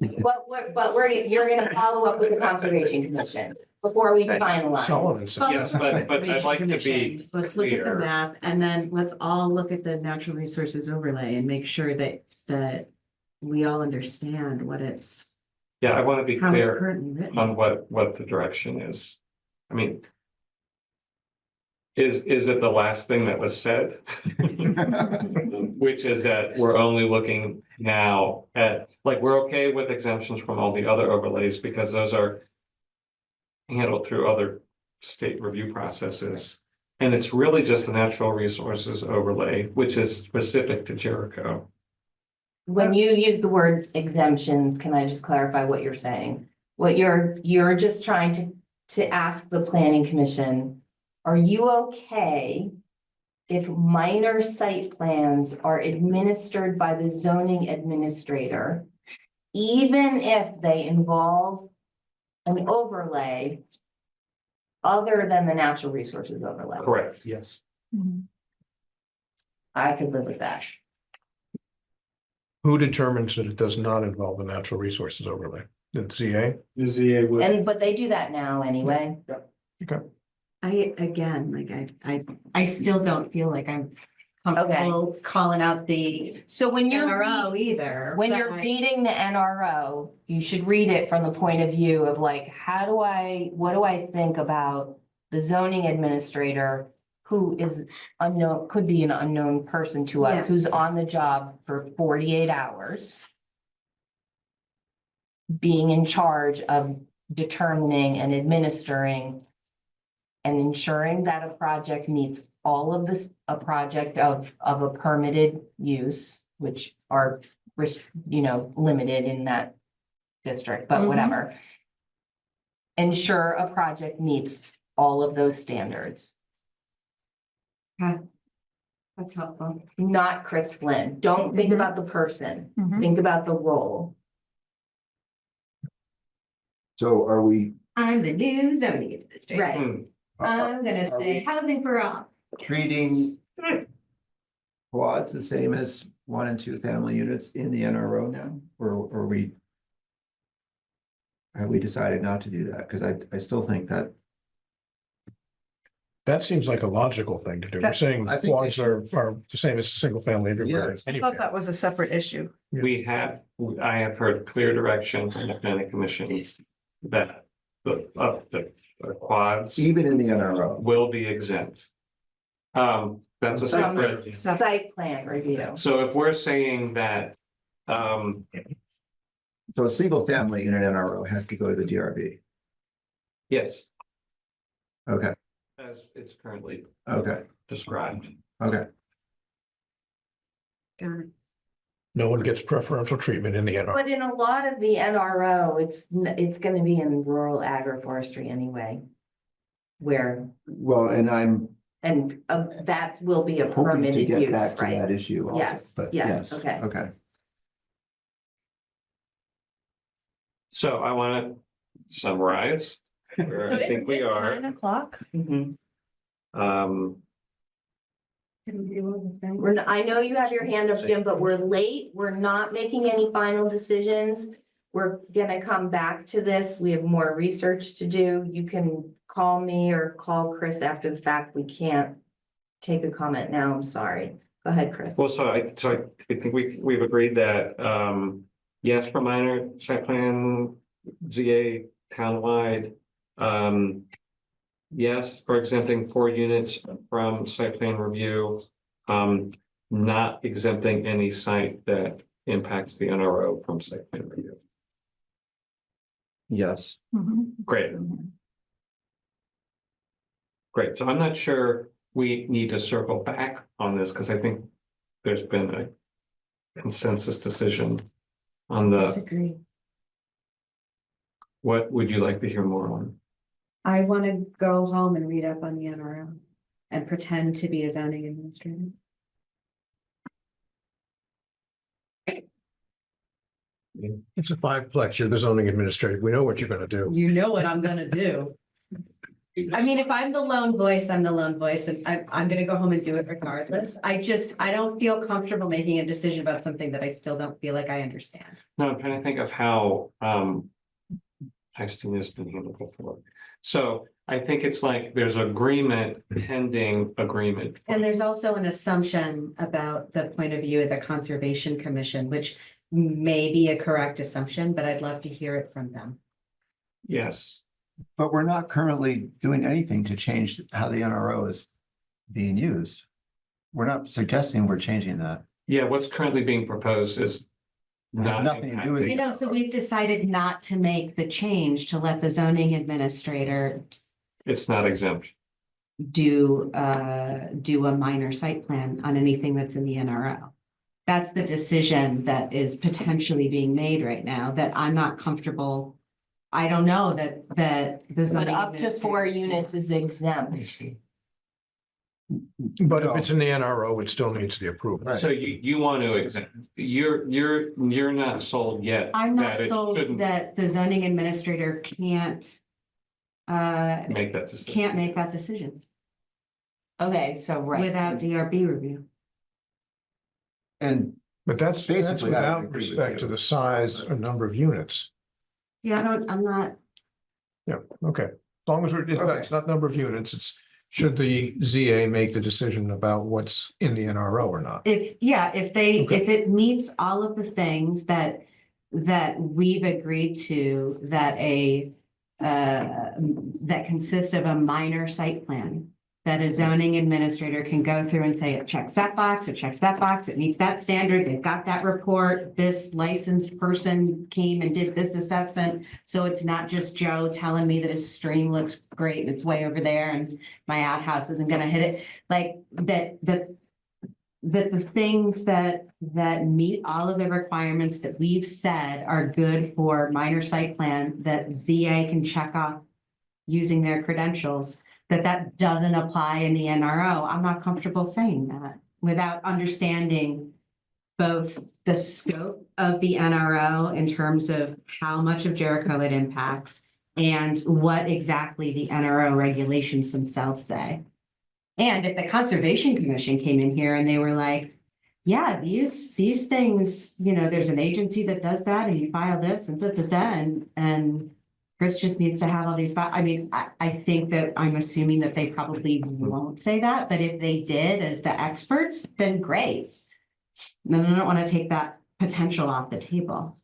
You're gonna follow up with the Conservation Commission before we finalize. Sullivan said. Yes, but I'd like to be Let's look at the clear. map and then let's all look at the natural resources overlay and make sure that we all understand what it's, Yeah, I want to be how it's clear currently written. on what the direction is. I mean, is it the last thing that was said? Which is that we're only looking now at, like, we're okay with exemptions from all the other overlays because those are handled through other state review processes. And it's really just the natural resources overlay, which is specific to Jericho. When you use the word exemptions, can I just clarify what you're saying? What you're just trying to ask the planning commission, are you okay if minor site plans are administered by the zoning administrator, even if they involve an overlay other than the natural resources overlay? Correct, yes. I could live with that. Who determines that it does not involve the natural resources overlay? The ZA? the ZA would. But they do that now anyway. I still don't feel like I'm comfortable calling out the So when you're. NRO either. When but you're I- reading the NRO, you should read it from the point of view of like, what do I think about the zoning administrator who is unknown, could be an unknown person to us, Yeah. who's on the job for 48 hours, being in charge of determining and administering and ensuring that a project meets all of this, a project of a permitted use, which are, limited in that district, but Mhm. whatever. Ensure a project meets all of those standards, That's helpful. not Chris Flynn. Don't think about the person, think about the role. So are we I'm the new zoning administrator. Right. I'm gonna Are say we- housing for all. treating quads the same as 1 and 2 family units in the NRO now, or have we decided not to do that? Because I still think that That seems like a logical thing to do. We're That- saying I think quads are the same as a single family everywhere. Yes. I thought that was a separate issue. I have heard clear direction from the planning commission that the quads Even in the NRO. will be exempt. That's a separate, Site plan review. so if we're saying that, So a single family in an NRO has to go to the DRB. yes, Okay, as it's currently okay, described. okay. No one gets preferential treatment in the NR. But in a lot of the NRO, it's gonna be in rural agroforestry anyway. Where, Well, and that will be a hoping to permitted get use, back to that right? issue also, Yes, but yes, yes, okay. okay. So I want to summarize where I think we are. 9 o'clock. Mhm. Um, I know you have your hand up, Jim, but we're late. We're not making any final decisions. We're gonna come back to this. We have more research to do. You can call me or call Chris after the fact. We can't take a comment now. I'm sorry. Go ahead, Chris. well, so I think we've agreed that, yes, for minor site plan, ZA townwide. Yes, for exempting 4 units from site plan review. Not exempting any site that impacts the NRO from site plan review. Yes, Great. Great, so I'm not sure we need to circle back on this, because I think there's been a consensus decision on the, Disagree. what would you like to hear more on? I want to go home and read up on the NRO and pretend to be a zoning administrator. It's a fiveplex. You're the zoning administrator. We know what you're gonna do. You know what I'm gonna do. I mean, if I'm the lone voice, I'm the lone voice, and I'm gonna go home and do it regardless. I don't feel comfortable making a decision about something that I still don't feel like I understand. No, I'm trying to think of how, I've seen this been handled before. So I think it's like there's agreement pending agreement. And there's also an assumption about the point of view of the Conservation Commission, which may be a correct assumption, but I'd love to hear it from them. Yes, but we're not currently doing anything to change how the NRO is being used. We're not suggesting we're changing that. yeah, what's currently being proposed is It has not nothing to do with impacting- So we've decided not to make the change to let the zoning administrator It's not exempt. do a minor site plan on anything that's in the NRO. That's the decision that is potentially being made right now that I'm not comfortable. I don't know that the But zoning. up to 4 administrator- units is exempt. But if it's in the NRO, it still needs the approval. Right. So you want to exempt, you're not sold yet. I'm not that it sold shouldn't that the zoning administrator can't Make that decision. make that decision Okay, so right. without DRB review. And But that's Basically, I would without agree with respect to you. the size or number of units. Yeah, I'm not, Yeah, okay. As long as it's not number of units, it's should the ZA make the decision about what's in the NRO or not? if Okay. if it meets all of the things that we've agreed to, that that consist of a minor site plan, that a zoning administrator can go through and say, it checks that box, it checks that box, it meets that standard, they've got that report, this licensed person came and did this assessment. So it's not just Joe telling me that his stream looks great and it's way over there and my outhouse isn't gonna hit it. Like that the things that meet all of the requirements that we've said are good for minor site plan, that ZA can check off using their credentials, that doesn't apply in the NRO. I'm not comfortable saying that without understanding both the scope of the NRO in terms of how much of Jericho it impacts and what exactly the NRO regulations themselves say. And if the Conservation Commission came in here and they were like, yeah, these things, there's an agency that does that and you file this and and Chris just needs to have all these, I mean, I think that I'm assuming that they probably won't say that, but if they did as the experts, then great. Then I don't want to take that potential off the table.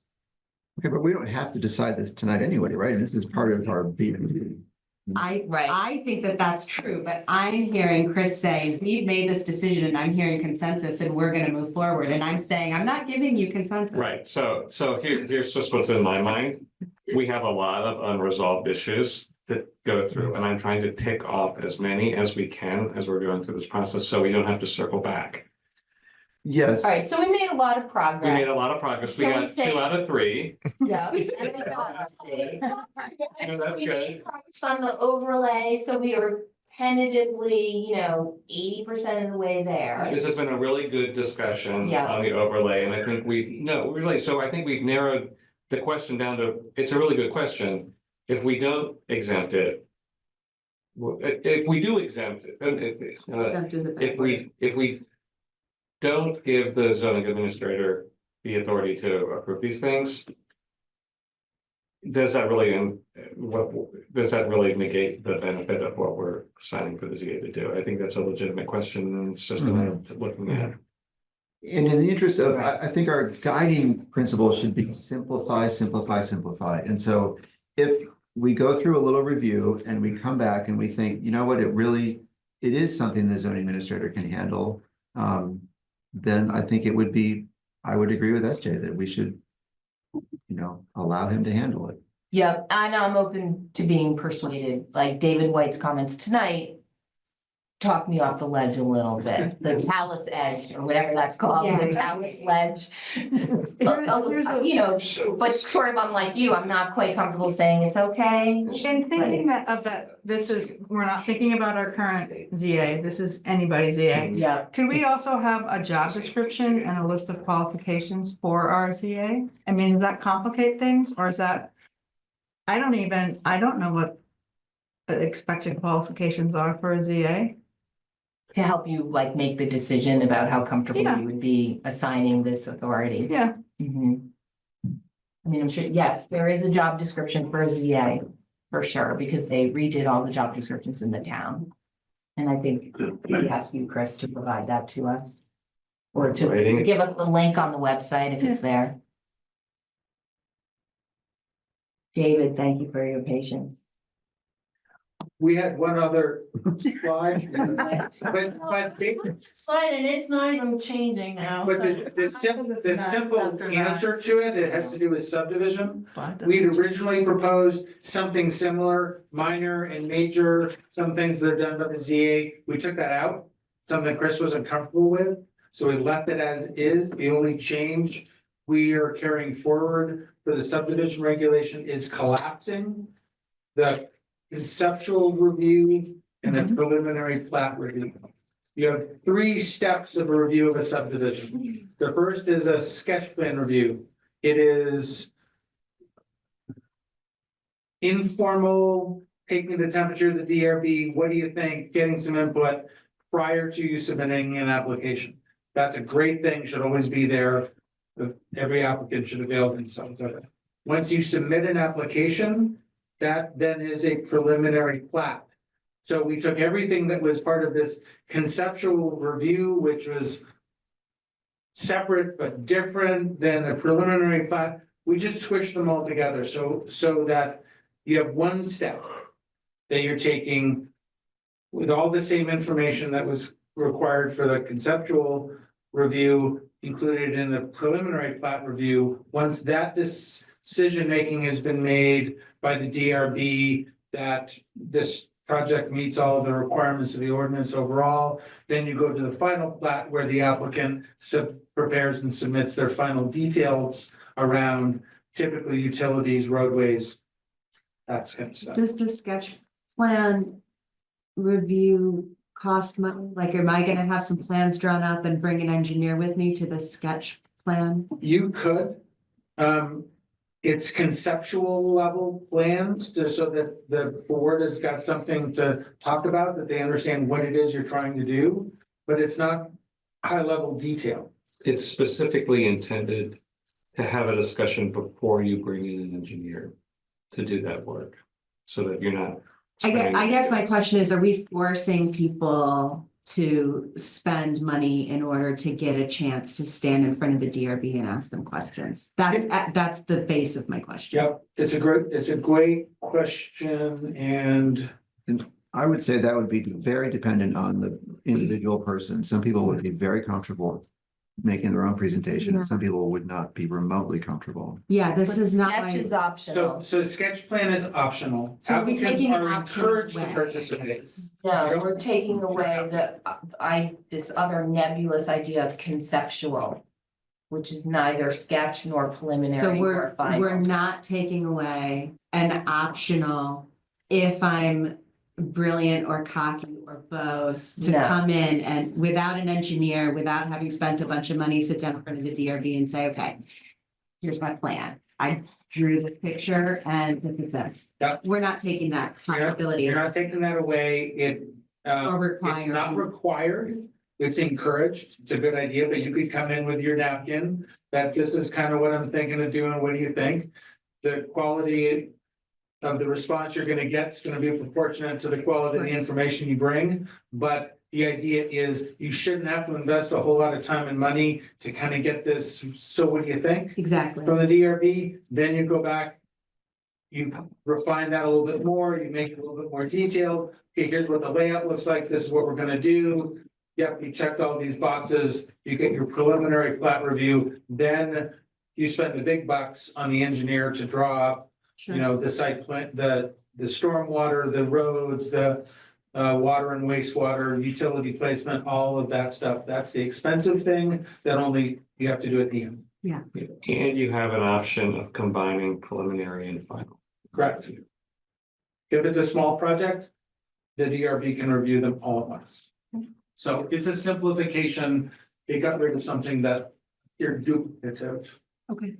Okay, but we don't have to decide this tonight anyway, right? And this is part of our B. I think that that's true, but I'm hearing Chris say, we've made this decision and I'm hearing consensus and we're gonna move forward. And I'm saying, I'm not giving you consensus. Right, so here's just what's in my mind. We have a lot of unresolved issues that go through, and I'm trying to tick off as many as we can as we're going through this process, so we don't have to circle back. Yes, All right, so we made a lot of progress. We made a lot of progress. We Shall we got say- 2 out of 3. Yeah. I No, that's think we good. made progress on the overlay, so we are tentatively, 80% of the way there. This has been a really good discussion Yeah. on the overlay, and I think so I think we've narrowed the question down to, it's a really good question. If we don't exempt it. If we do exempt it, Exempt is a bad if we don't give the zoning administrator the authority to approve these things. Does that really negate the benefit of what we're assigning for the ZA to do? I think that's a legitimate question, and it's just a matter of looking at. and in the interest of, I think our guiding principle should be simplify, simplify, simplify. And so if we go through a little review and we come back and we think, you know what, it is something the zoning administrator can handle. Then I think I would agree with SJ that we should, allow him to handle it. Yep, I know I'm open to being persuaded, like David White's comments tonight. Talked me off the ledge a little bit, the talus edge or whatever that's called, Yeah. the talus ledge. Here's But sort of unlike you, I'm not quite comfortable saying it's okay. In thinking we're not thinking about our current ZA, this is anybody's ZA. Yeah, Could we also have a job description and a list of qualifications for our ZA? I mean, does that complicate things or is that? I don't know what the expected qualifications are for a ZA. to help you like make the decision about how comfortable Yeah. you would be assigning this authority. Yeah. Mhm. I mean, I'm sure, yes, there is a job description for a ZA, for sure, because they redid all the job descriptions in the town. And I think we ask you, Chris, to provide that to us. Or to Writing. give us the link on the website if it's there. David, thank you for your patience. We had one other slide. But Slide and it's not even changing now. But so- the simple After that. answer to it has to do with subdivision. Slide doesn't We had change. originally proposed something similar, minor and major, some things that are done by the ZA. We took that out, something Chris wasn't comfortable with. So we left it as is. The only change we are carrying forward for the subdivision regulation is collapsing the conceptual review and the preliminary plat review. You have 3 steps of a review of a subdivision. The first is a sketch plan review. It is informal, taking the temperature of the DRB, what do you think, getting some input prior to you submitting an application. That's a great thing, should always be there. Every applicant should avail themselves of it. Once you submit an application, that then is a preliminary plat. So we took everything that was part of this conceptual review, which was separate but different than the preliminary plat. We just squished them all together so that you have one step that you're taking with all the same information that was required for the conceptual review included in the preliminary plat review. Once that decision-making has been made by the DRB that this project meets all of the requirements of the ordinance overall, then you go to the final plat where the applicant prepares and submits their final details around typically utilities, roadways, that kind of stuff. Does the sketch plan review cost money? Like, am I gonna have some plans drawn up and bring an engineer with me to the sketch plan? You could, it's conceptual level plans so that the board has got something to talk about, that they understand what it is you're trying to do, but it's not high level detail. It's specifically intended to have a discussion before you bring in an engineer. to do that work, so that you're not. I guess my question is, are we forcing people to spend money in order to get a chance to stand in front of the DRB and ask them questions? That's the base of my question. Yep, it's a great question, and I would say that would be very dependent on the individual person. Some people would be very comfortable making their own presentation, and some people would not be remotely comfortable. Yeah, this But is not sketch is my. optional. so sketch plan is optional. So are we Applicants taking an are option encouraged to away, I participate. guess? No, we're taking away this other nebulous idea of conceptual, which is neither sketch nor So preliminary nor we're final. not taking away an optional, if I'm brilliant or cocky or both, to No. come in and without an engineer, without having spent a bunch of money, sit down in front of the DRB and say, okay, here's my plan. I drew this picture and Yep. we're not taking that possibility. You're not taking that away. Or It's not required. It's encouraged. It's a good idea, but you could come in with your napkin, that this is kind of what I'm thinking of doing. What do you think? The quality of the response you're gonna get is gonna be proportionate to the quality of the information you bring. But the idea is you shouldn't have to invest a whole lot of time and money to kind of get this. So what do you think? Exactly. From the DRB, then you go back. You refine that a little bit more, you make it a little bit more detailed. Okay, here's what the layout looks like. This is what we're gonna do. Yep, you checked all these boxes. You get your preliminary plat review, then you spend the big bucks on the engineer to draw up, you know, the site plan, the stormwater, the roads, the water and wastewater, utility placement, all of that stuff. That's the expensive thing that only you have to do at the end. And you have an option of combining preliminary and final. Correct. If it's a small project, the DRB can review them all at once. So it's a simplification. They got rid of something that you're duplicative. Okay.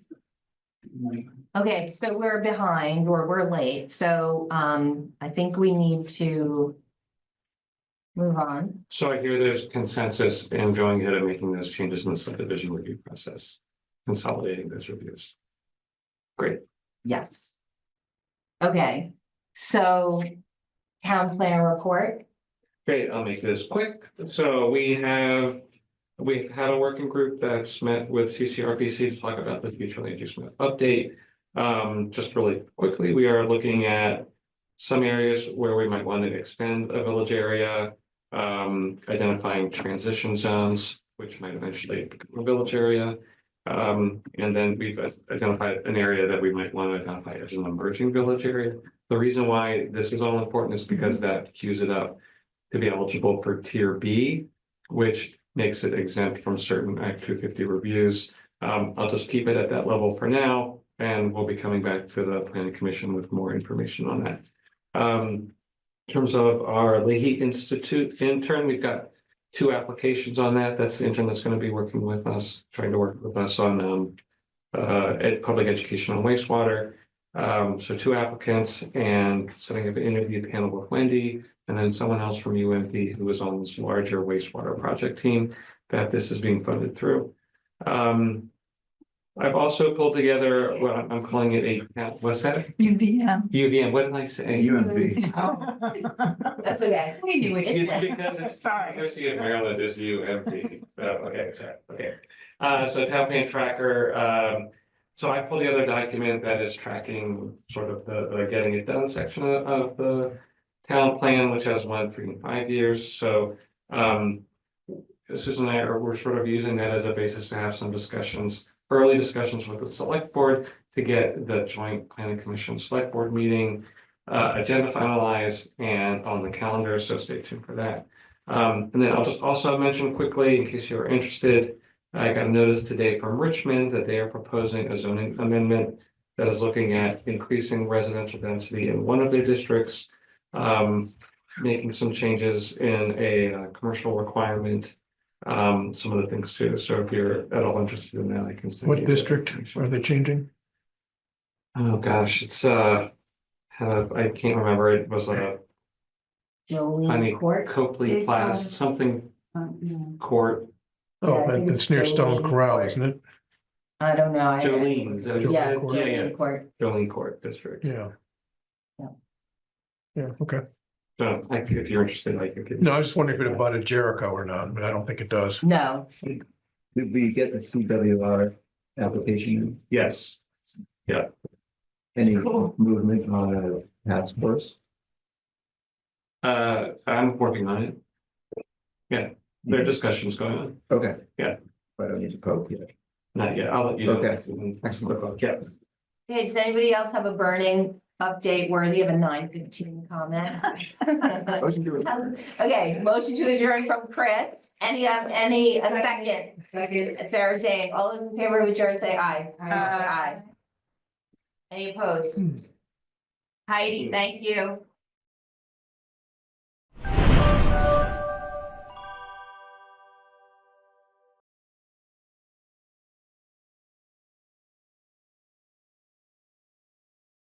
Okay, so we're behind or we're late, so I think we need to move on. So I hear there's consensus in going ahead and making those changes in the subdivision review process, consolidating those reviews. Great. Yes. Okay, so town planner report. Great, I'll make this quick. So we've had a working group that's met with CCRPC to talk about the future land use map update. Just really quickly, we are looking at some areas where we might want to extend a village area, identifying transition zones, which might eventually become a village area. And then we've identified an area that we might want to identify as an emerging village area. The reason why this is all important is because that cues it up to be eligible for tier B, which makes it exempt from certain Act 250 reviews. I'll just keep it at that level for now, and we'll be coming back to the planning commission with more information on that. In terms of our Leahy Institute intern, we've got 2 applications on that. That's the intern that's going to be working with us, trying to work with us on public education on wastewater. So 2 applicants and setting up an interview panel with Wendy, and then someone else from UMP who was on this larger wastewater project team that this is being funded through. I've also pulled together what I'm calling it what's that? UVM. UVM, what did I say? UMP. That's okay. We knew it. It's because it's Sorry. University of Maryland is UMP. Okay. So town plan tracker, so I pulled together a document that is tracking sort of the getting it done section of the town plan, which has 1, 3, and 5 years. So Susan and I we're sort of using that as a basis to have some discussions, early discussions with the select board to get the joint planning commission select board meeting agenda finalized and on the calendar. So stay tuned for that. And then I'll just also mention quickly, in case you're interested, I got a notice today from Richmond that they are proposing a zoning amendment that is looking at increasing residential density in one of their districts, making some changes in a commercial requirement, some of the things too. So if you're at all interested in that, I can send you What the district information. are they changing? Oh, gosh, it's I can't remember. It was a Honey Jolene Court. Copley Place, something Yeah. court. Oh, I think it's it's near Stone Jolene Corral, Court. isn't it? I don't know. Jolene's. Yeah, Yeah, Jolene Court. Jolene Court District. Yeah. Yeah. Yeah, okay. So if you're interested, I can. No, I was just wondering if it abutted Jericho or not, but I don't think it does. No, Did we get the CWR application? Yes. Any movement on a task force? I'm working on it. Yeah, there are discussions going on. Okay. Yeah. I don't need to poke yet. Not yet. I'll let you know. Okay. Excellent. Yeah. okay, does anybody else have a burning update worthy of a 9:15 comment? Motion to adjourn. Okay, motion to adjourn from Chris. A second? Sarah Jane, all those in favor of adjourn, say aye. Aye. Any opposed? Heidi, thank you.